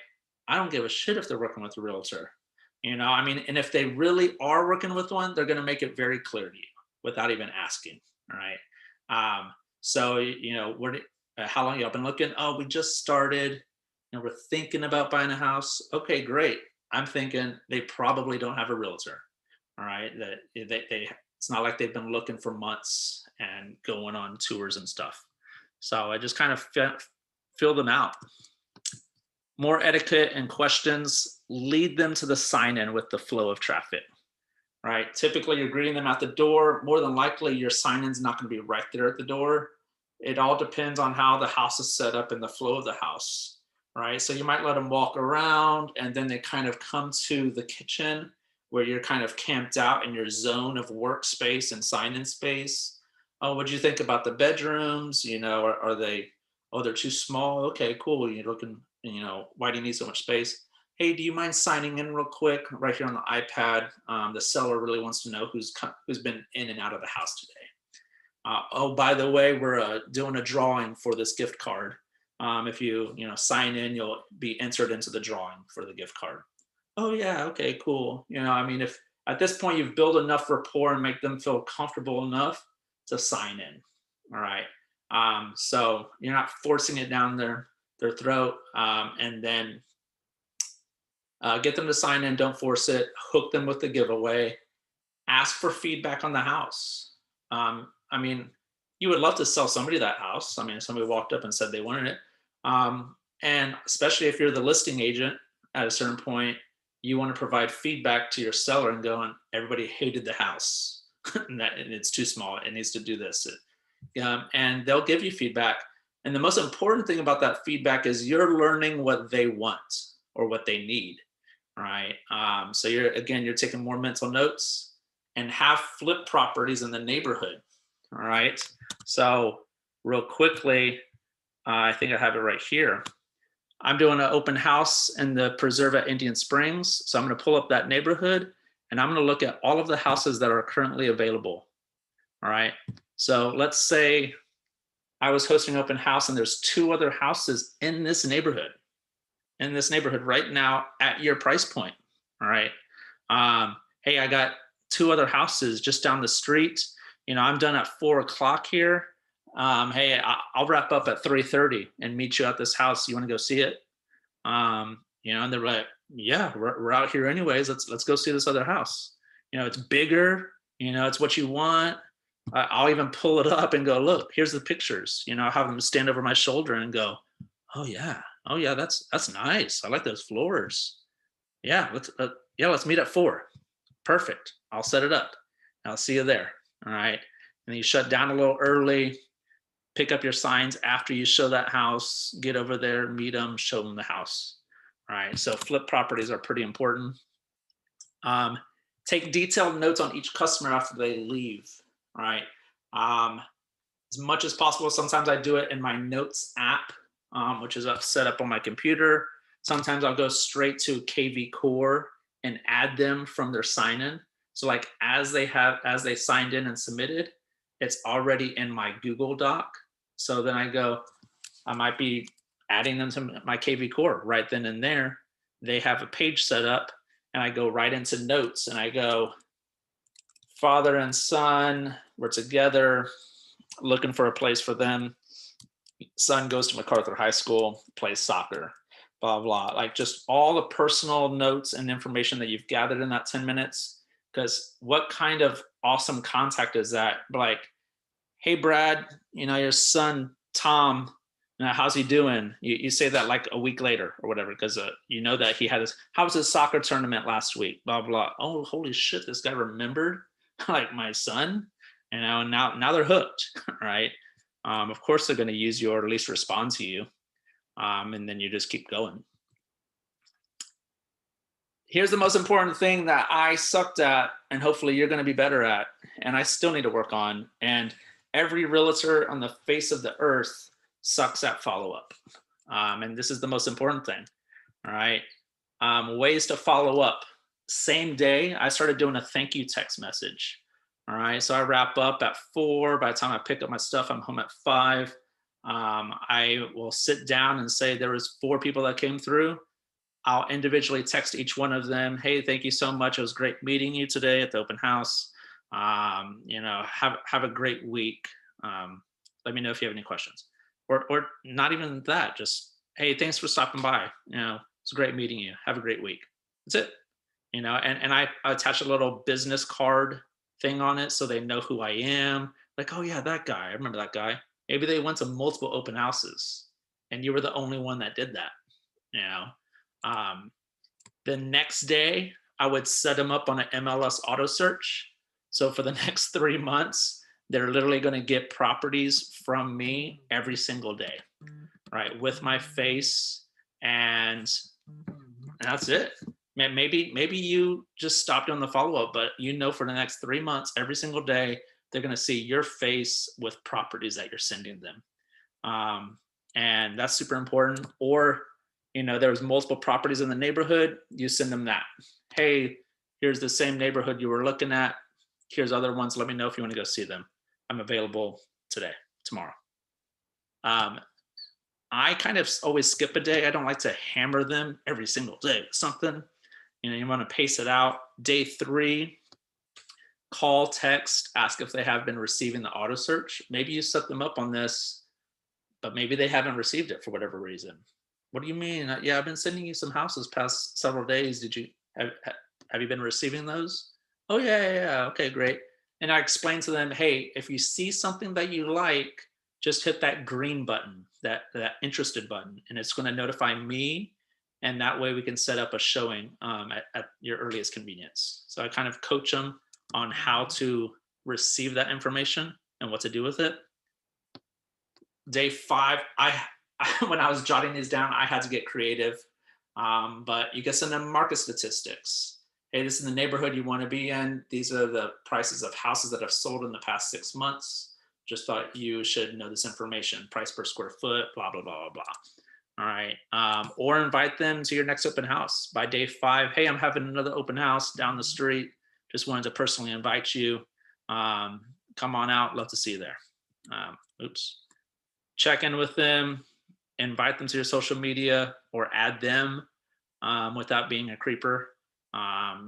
I don't give a shit if they're working with a realtor. I mean, and if they really are working with one, they're going to make it very clear to you without even asking. All right. So, how long y'all been looking? Oh, we just started. We're thinking about buying a house. Okay, great. I'm thinking they probably don't have a realtor. All right. That it's not like they've been looking for months and going on tours and stuff. So I just kind of fill them out. More etiquette and questions, lead them to the sign-in with the flow of traffic, right? Typically, you're greeting them at the door. More than likely, your sign-in's not going to be right there at the door. It all depends on how the house is set up and the flow of the house, right? So you might let them walk around, and then they kind of come to the kitchen where you're kind of camped out in your zone of workspace and sign-in space. Oh, what do you think about the bedrooms? Are they, oh, they're too small? Okay, cool. You're looking, why do you need so much space? Hey, do you mind signing in real quick right here on the iPad? The seller really wants to know who's been in and out of the house today. Oh, by the way, we're doing a drawing for this gift card. If you sign in, you'll be entered into the drawing for the gift card. Oh yeah, okay, cool. I mean, if at this point you've built enough rapport and make them feel comfortable enough to sign in. All right. So you're not forcing it down their throat, and then get them to sign in. Don't force it. Hook them with the giveaway. Ask for feedback on the house. I mean, you would love to sell somebody that house. I mean, if somebody walked up and said they wanted it, and especially if you're the listing agent, at a certain point, you want to provide feedback to your seller and going, everybody hated the house, and it's too small. It needs to do this. And they'll give you feedback. And the most important thing about that feedback is you're learning what they want or what they need, right? So you're taking more mental notes, and have flip properties in the neighborhood, all right? So real quickly, I think I have it right here. I'm doing an open house in the preserve at Indian Springs. So I'm going to pull up that neighborhood, and I'm going to look at all of the houses that are currently available. All right. So let's say I was hosting open house and there's 2 other houses in this neighborhood right now at your price point. All right. Hey, I got 2 other houses just down the street. I'm done at 4 o'clock here. Hey, I'll wrap up at 3:30 and meet you at this house. You want to go see it? And they're like, yeah, we're out here anyways. Let's go see this other house. It's bigger. It's what you want. I'll even pull it up and go, look, here's the pictures. I'll have them stand over my shoulder and go, oh yeah, that's nice. I like those floors. Yeah, let's meet at 4. Perfect. I'll set it up. I'll see you there. All right. And you shut down a little early. Pick up your signs after you show that house, get over there, meet them, show them the house. All right. So flip properties are pretty important. Take detailed notes on each customer after they leave. All right. As much as possible. Sometimes I do it in my notes app, which is set up on my computer. Sometimes I'll go straight to KvCore and add them from their sign-in. So like as they signed in and submitted, it's already in my Google Doc. So then I might be adding them to my KvCore right then and there. They have a page set up, and I go right into notes, and I go, father and son, we're together, looking for a place for them. Son goes to MacArthur High School, plays soccer, blah, blah. Like just all the personal notes and information that you've gathered in that 10 minutes. Because what kind of awesome contact is that? Like, hey, Brad, your son, Tom, how's he doing? You say that like a week later or whatever, because you know that he had his, how was his soccer tournament last week? Blah, blah. Oh, holy shit, this guy remembered like my son. Now they're hooked, right? Of course they're going to use you or at least respond to you. And then you just keep going. Here's the most important thing that I sucked at, and hopefully you're going to be better at, and I still need to work on. And every realtor on the face of the earth sucks at follow-up. And this is the most important thing. All right. Ways to follow up. Same day, I started doing a thank you text message. All right. So I wrap up at 4. By the time I pick up my stuff, I'm home at 5. I will sit down and say there was 4 people that came through. I'll individually text each one of them, hey, thank you so much. It was great meeting you today at the open house. Have a great week. Let me know if you have any questions. Or not even that, just, hey, thanks for stopping by. It's great meeting you. Have a great week. That's it. And I attach a little business card thing on it so they know who I am. Like, oh yeah, that guy. I remember that guy. Maybe they went to multiple open houses and you were the only one that did that. The next day, I would set them up on an MLS auto search. So for the next 3 months, they're literally going to get properties from me every single day, right? With my face, and that's it. Maybe you just stop doing the follow-up, but for the next 3 months, every single day, they're going to see your face with properties that you're sending them. And that's super important. Or there's multiple properties in the neighborhood, you send them that. Hey, here's the same neighborhood you were looking at. Here's other ones. Let me know if you want to go see them. I'm available today, tomorrow. I kind of always skip a day. I don't like to hammer them every single day with something. You want to pace it out. Day 3, call, text, ask if they have been receiving the auto search. Maybe you set them up on this, but maybe they haven't received it for whatever reason. What do you mean? Yeah, I've been sending you some houses past several days. Did you have you been receiving those? Oh yeah. Okay, great. And I explained to them, hey, if you see something that you like, just hit that green button, that interested button, and it's going to notify me. And that way we can set up a showing at your earliest convenience. So I kind of coach them on how to receive that information and what to do with it. Day 5, when I was jotting these down, I had to get creative. But you can send them market statistics. Hey, this is the neighborhood you want to be in. These are the prices of houses that have sold in the past 6 months. Just thought you should know this information. Price per square foot, blah, blah, blah, blah, blah. All right. Or invite them to your next open house. By day 5, hey, I'm having another open house down the street. Just wanted to personally invite you. Come on out. Love to see you there. Check in with them. Invite them to your social media or add them without being a creeper.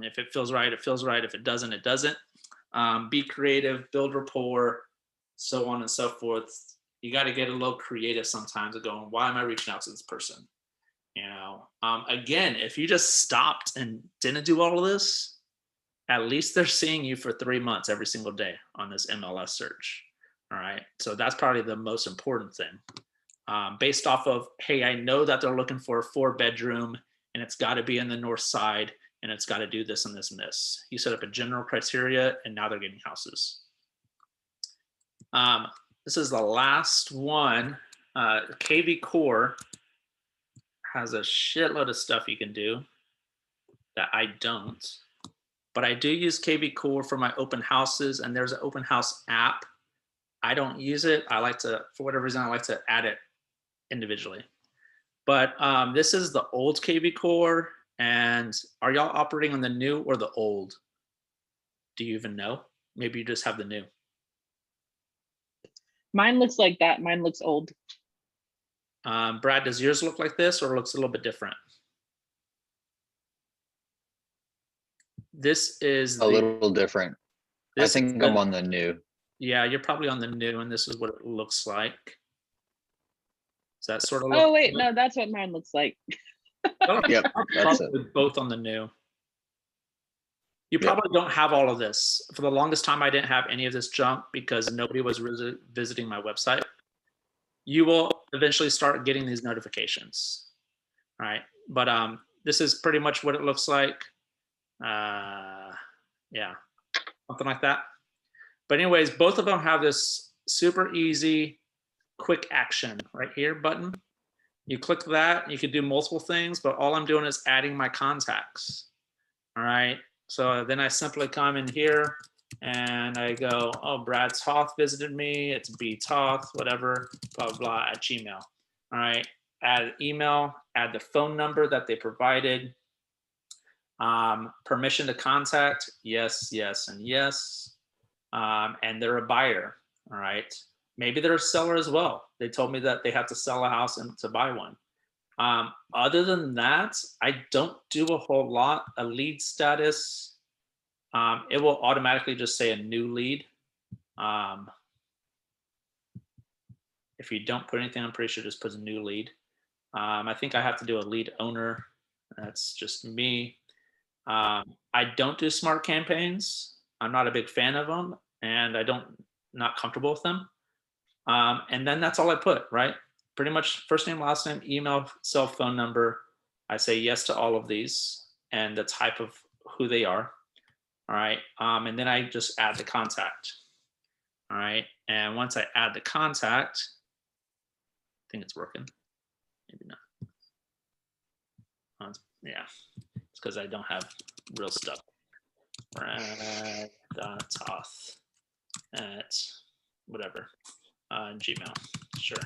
If it feels right, it feels right. If it doesn't, it doesn't. Be creative, build rapport, so on and so forth. You got to get a little creative sometimes of going, why am I reaching out to this person? Again, if you just stopped and didn't do all of this, at least they're seeing you for 3 months every single day on this MLS search. All right. So that's probably the most important thing. Based off of, hey, I know that they're looking for a 4-bedroom and it's got to be in the north side and it's got to do this and this and this. You set up a general criteria and now they're getting houses. This is the last one. KvCore has a shitload of stuff you can do that I don't. But I do use KvCore for my open houses, and there's an open house app. I don't use it. I like to, for whatever reason, I like to add it individually. But this is the old KvCore. And are y'all operating on the new or the old? Do you even know? Maybe you just have the new. Mine looks like that. Mine looks old. Brad, does yours look like this or looks a little bit different? This is a little different. I think I'm on the new. Yeah, you're probably on the new, and this is what it looks like. Is that sort of? Oh wait, no, that's what mine looks like. Yep, that's it. Both on the new. You Yep. probably don't have all of this. For the longest time, I didn't have any of this junk because nobody was visiting my website. You will eventually start getting these notifications, right? But this is pretty much what it looks like. Yeah, something like that. But anyways, both of them have this super easy, quick action right here button. You click that, you could do multiple things, but all I'm doing is adding my contacts. All right. So then I simply come in here and I go, oh, Brad Toth visited me. It's B Toth, whatever, blah, blah, blah, at Gmail. All right. Add email, add the phone number that they provided. Permission to contact, yes, yes, and yes. And they're a buyer. All right. Maybe they're a seller as well. They told me that they have to sell a house and to buy one. Other than that, I don't do a whole lot. A lead status, it will automatically just say a new lead. If you don't put anything, I'm pretty sure it just puts a new lead. I think I have to do a lead owner. That's just me. I don't do smart campaigns. I'm not a big fan of them, and not comfortable with them. And then that's all I put, right? Pretty much first name, last name, email, cell phone number. I say yes to all of these and the type of who they are. All right. And then I just add the contact. All right. And once I add the contact, I think it's working. Maybe not. Yeah. It's because I don't have real stuff. Brad.toth at whatever. Gmail. Sure.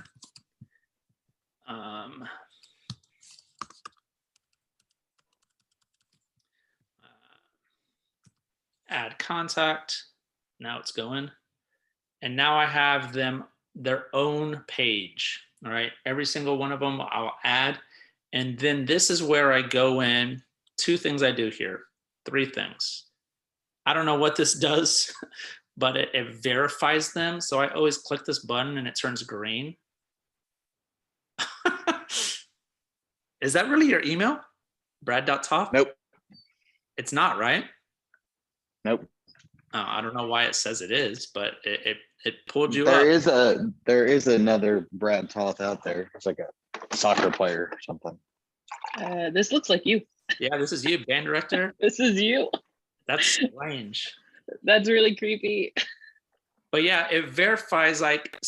Add contact. Now it's going. And now I have them their own page. All right. Every single one of them I'll add. And then this is where I go in. 2 things I do here. 3 things. I don't know what this does, but it verifies them. So I always click this button and it turns green. Is that really your email? Brad.toth? Nope. It's not, right? Nope. I don't know why it says it is, but it pulled you There up. there is another Brad Toth out there. It's like a soccer player or something. This looks like you. Yeah, this is you, band director. This is you. That's strange. That's really creepy. But yeah, it verifies like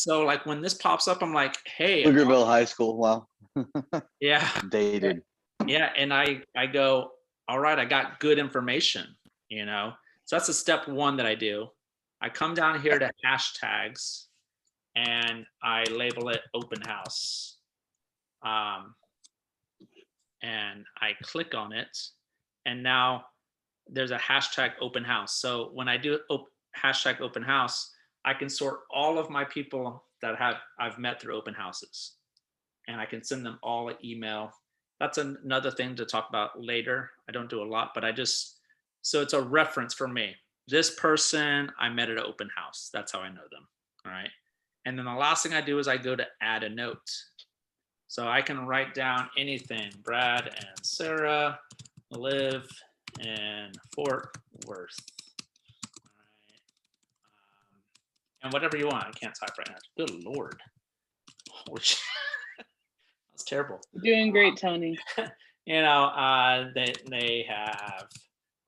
when this pops up, I'm like, hey, Pflugerville High School. Wow. yeah, Dated. yeah, and I go, all right, I got good information, you know. So that's a step 1 that I do. I come down here to hashtags, and I label it open house. And I click on it, and now there's a hashtag open house. So when I do hashtag open house, I can sort all of my people that I've met through open houses, and I can send them all an email. That's another thing to talk about later. I don't do a lot, but so it's a reference for me. This person I met at an open house. That's how I know them. All right. And then the last thing I do is I go to add a note. So I can write down anything. Brad and Sarah live in Fort Worth. All right. And whatever you want. I can't type right now. Good Lord. Holy shit. That's terrible. You're doing great, Tony. You know, they have,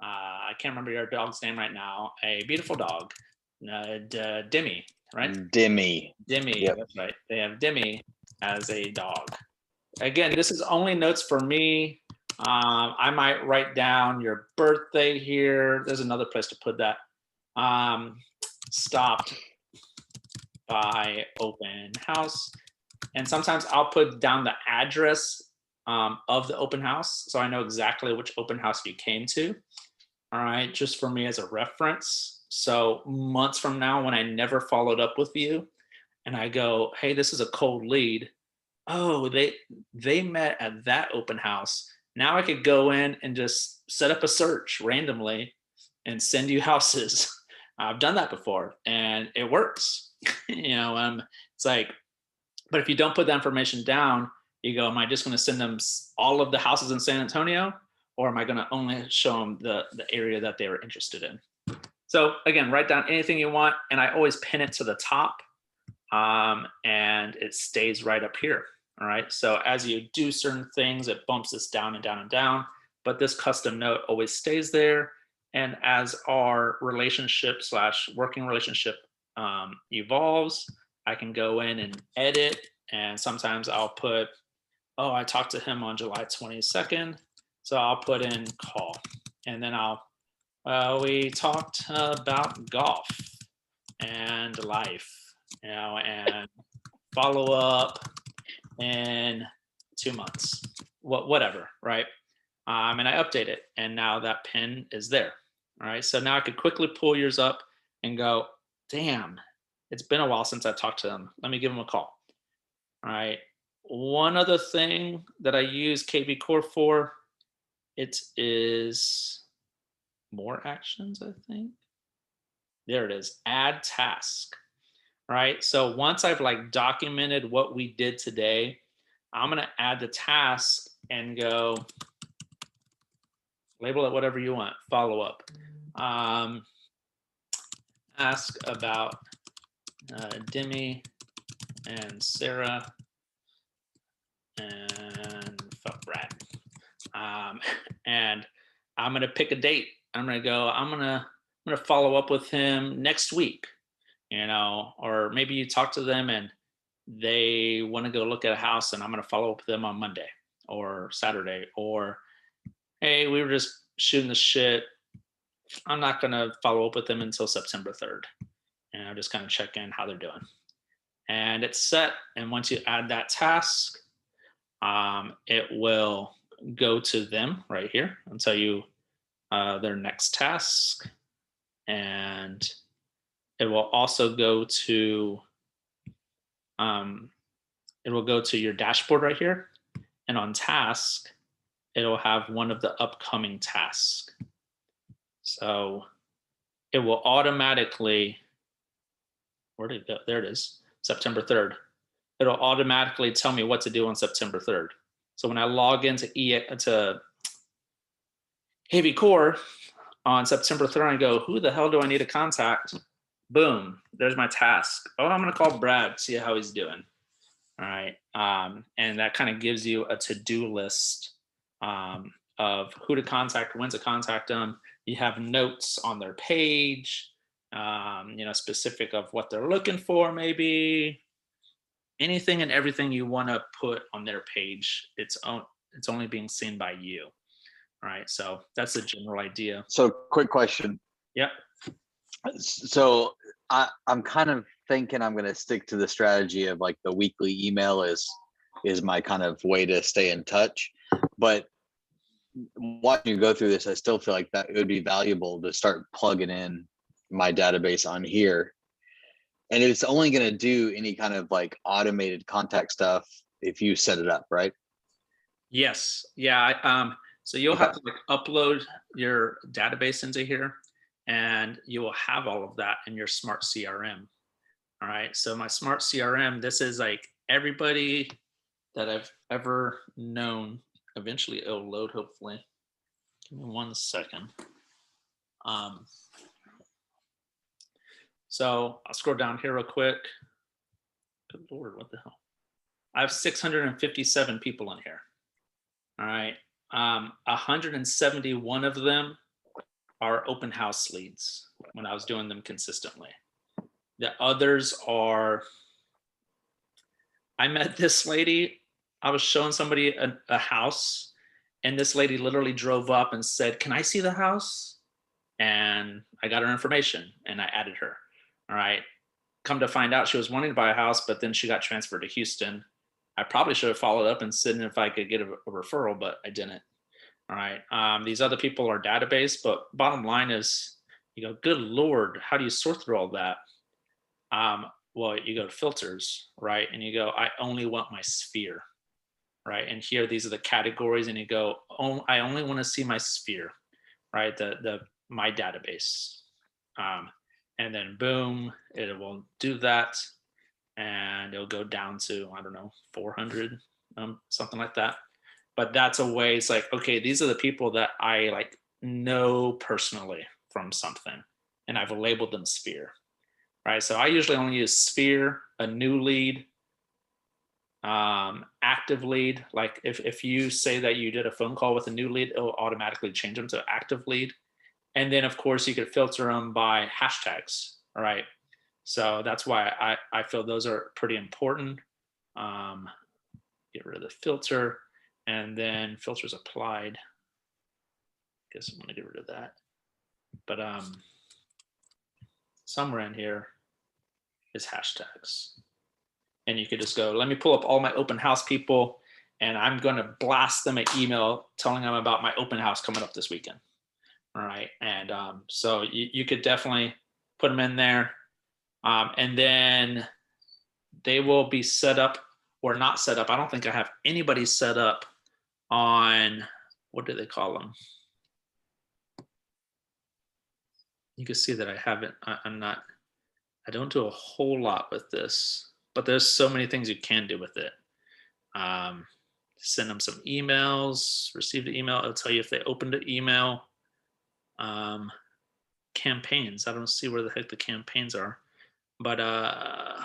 I can't remember your dog's name right now, a beautiful dog, Demi, right? Demi. Yep. That's right. They have Demi as a dog. Again, this is only notes for me. I might write down your birthday here. There's another place to put that. Stopped by open house. And sometimes I'll put down the address of the open house, so I know exactly which open house you came to. All right, just for me as a reference. So months from now, when I never followed up with you, and I go, "Hey, this is a cold lead." Oh, they met at that open house. Now I could go in and just set up a search randomly and send you houses. I've done that before, and it works. You know, it's like, but if you don't put that information down, you go, am I just going to send them all of the houses in San Antonio? or am I going to only show them the area that they were interested in? So again, write down anything you want, and I always pin it to the top, and it stays right up here. All right. So as you do certain things, it bumps this down and down and down, but this custom note always stays there. And as our relationship / working relationship evolves, I can go in and edit. And sometimes I'll put, oh, I talked to him on July 22nd. So I'll put in call, and then we talked about golf and life, and follow up in 2 months, whatever, right? And I update it, and now that pin is there. All right, so now I could quickly pull yours up and go, damn, it's been a while since I talked to them. Let me give them a call. All right. One other thing that I use KvCore for, it is more actions, I think. There it is, add task. Right? So once I've like documented what we did today, I'm going to add the task and go label it whatever you want, follow up. Ask about Demi and Sarah and fuck Brad. And I'm going to pick a date. I'm going to go, I'm going to follow up with him next week. Or maybe you talk to them and they want to go look at a house, and I'm going to follow up with them on Monday or Saturday, or, hey, we were just shooting the shit. I'm not going to follow up with them until September 3rd. And I'll just kind of check in how they're doing. And it's set. And once you add that task, it will go to them right here and tell you their next task. And it will also go to your dashboard right here, and on task, it'll have one of the upcoming tasks. So it will automatically, where did it go? There it is, September 3rd. It'll automatically tell me what to do on September 3rd. So when I log into KvCore on September 3rd, I go, who the hell do I need to contact? Boom, there's my task. Oh, I'm going to call Brad, see how he's doing. All right. And that kind of gives you a to-do list of who to contact, when to contact them. You have notes on their page, specific of what they're looking for, maybe anything and everything you want to put on their page. It's only being seen by you. All right. So that's the general idea. So quick question. Yep. So I'm kind of thinking I'm going to stick to the strategy of like the weekly email is my kind of way to stay in touch. But watching you go through this, I still feel like that it would be valuable to start plugging in my database on here. And it's only going to do any kind of like automated contact stuff if you set it up, right? Yes. Yeah. So you'll have to like upload your database into here, and you will have all of that in your smart CRM. All right. So my smart CRM, this is like everybody that I've ever known. Eventually it'll load, hopefully. Give me 1 second. So I'll scroll down here real quick. Good Lord, what the hell? I have 657 people in here. All right. 171 of them are open house leads when I was doing them consistently. The others are, I met this lady, I was showing somebody a house, and this lady literally drove up and said, can I see the house? And I got her information and I added her. All right. Come to find out, she was wanting to buy a house, but then she got transferred to Houston. I probably should have followed up and seen if I could get a referral, but I didn't. All right. These other people are database, but bottom line is, you go, good Lord, how do you sort through all that? Well, you go to filters, right? And you go, I only want my sphere, right? And here, these are the categories, and you go, oh, I only want to see my sphere, right? My database. And then boom, it will do that. And it'll go down to, I don't know, 400, something like that. but that's a way. It's like, okay, these are the people that I like know personally from something, and I've labeled them sphere, right? So I usually only use sphere, a new lead, active lead. Like if you say that you did a phone call with a new lead, it'll automatically change them to active lead. And then of course you could filter them by hashtags. All right. So that's why I feel those are pretty important. Get rid of the filter, and then filters applied. Guess I'm gonna get rid of that. But somewhere in here is hashtags. And you could just go, let me pull up all my open house people, and I'm going to blast them an email telling them about my open house coming up this weekend. All right. And so you could definitely put them in there. And then they will be set up or not set up. I don't think I have anybody set up on, what do they call them? You can see that I haven't, I don't do a whole lot with this, but there's so many things you can do with it. Send them some emails, receive the email. It'll tell you if they opened the email. Campaigns. I don't see where the heck the campaigns are, but why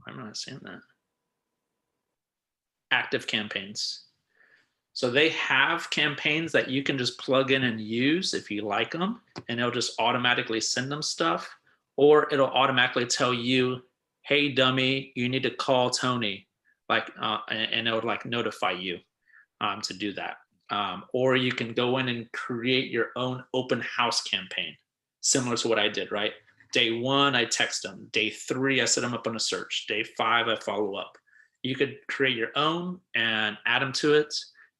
am I not seeing that? Active campaigns. So they have campaigns that you can just plug in and use if you like them, and it'll just automatically send them stuff, or it'll automatically tell you, hey dummy, you need to call Tony, like, and it'll like notify you to do that. Or you can go in and create your own open house campaign, similar to what I did, right? Day 1, I text them. Day 3, I set them up on a search. Day 5, I follow up. You could create your own and add them to it.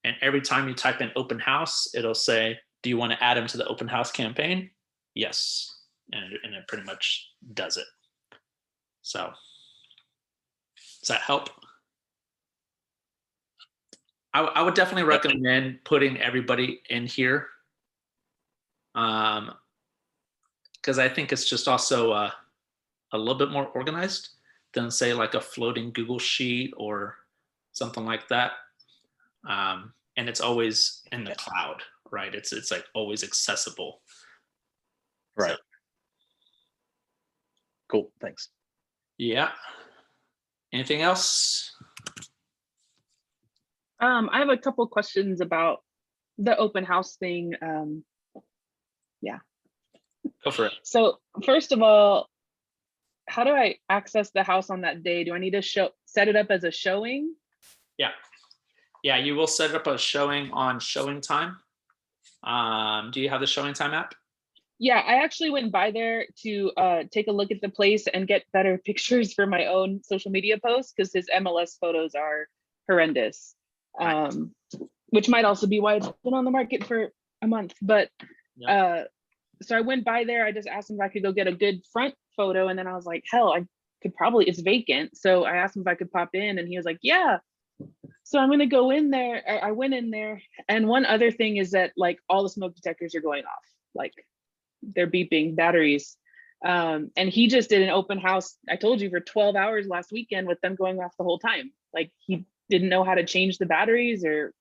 And every time you type in open house, it'll say, do you want to add them to the open house campaign? Yes. And it pretty much does it. So does that help? I would definitely recommend putting everybody in here. Because I think it's just also a little bit more organized than say like a floating Google sheet or something like that. And it's always in the cloud, right? It's like always accessible. Right. So, cool. Thanks. yeah. Anything else? I have a couple questions about the open house thing. Yeah. Go for it. So first of all, how do I access the house on that day? Do I need to set it up as a showing? Yeah. Yeah, you will set up a showing on showing time. Do you have the showing time app? Yeah, I actually went by there to take a look at the place and get better pictures for my own social media posts, because his MLS photos are horrendous. Which might also be why it's been on the market for a month. But so I went by there. I just asked him if I could go get a good front photo, and then I was like, hell, I could probably, it's vacant. So I asked him if I could pop in, and he was like, yeah. So I'm gonna go in there. I went in there, and one other thing is that like all the smoke detectors are going off, like they're beeping batteries. And he just did an open house, I told you, for 12 hours last weekend with them going off the whole time. Like he didn't know how to change the batteries or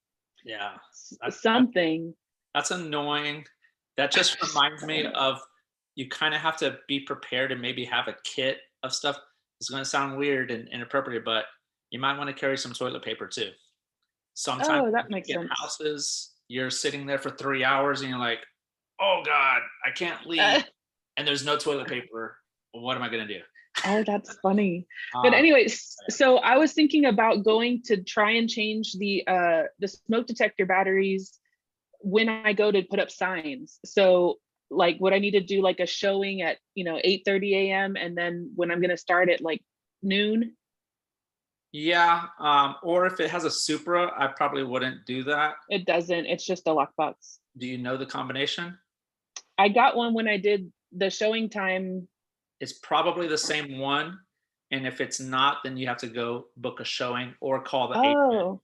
something. That's annoying. That just reminds me of, you kind of have to be prepared and maybe have a kit of stuff. It's going to sound weird and inappropriate, but you might want to carry some toilet paper too. Sometimes that makes sense. Houses, you're sitting there for 3 hours and you're like, oh God, I can't leave. And there's no toilet paper. What am I going to do? Oh, that's funny. But anyways, so I was thinking about going to try and change the smoke detector batteries when I go to put up signs. So like, would I need to do like a showing at 8:30 a.m. and then when I'm going to start at like noon? Yeah, or if it has a Supra, I probably wouldn't do that. It doesn't. It's just a lockbox. Do you know the combination? I got one when I did the showing time. It's probably the same one. And if it's not, then you have to go book a showing or call the agent.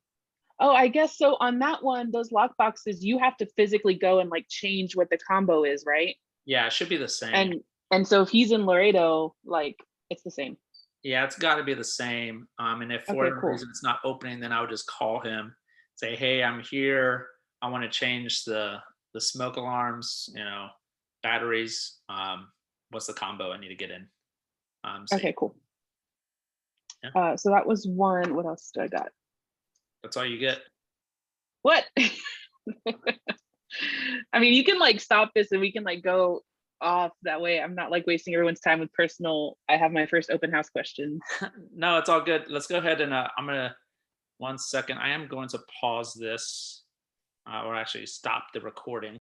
Oh, I guess so. On that one, those lock boxes, you have to physically go and like change what the combo is, right? Yeah, it should be the same. And so if he's in Laredo, like it's the same. Yeah, it's got to be the same. And if for Okay, whatever cool. reason it's not opening, then I would just call him, say, "Hey, I'm here. I want to change the smoke alarms, batteries. What's the combo I need to get in?" So Okay, cool. yeah, So that was one. What else do I got? that's all you get. What? I mean, you can like stop this and we can like go off that way. I'm not like wasting everyone's time with personal. I have my first open house questions. No, it's all good. Let's go ahead and I'm gonna 1 second. I am going to pause this or actually stop the recording.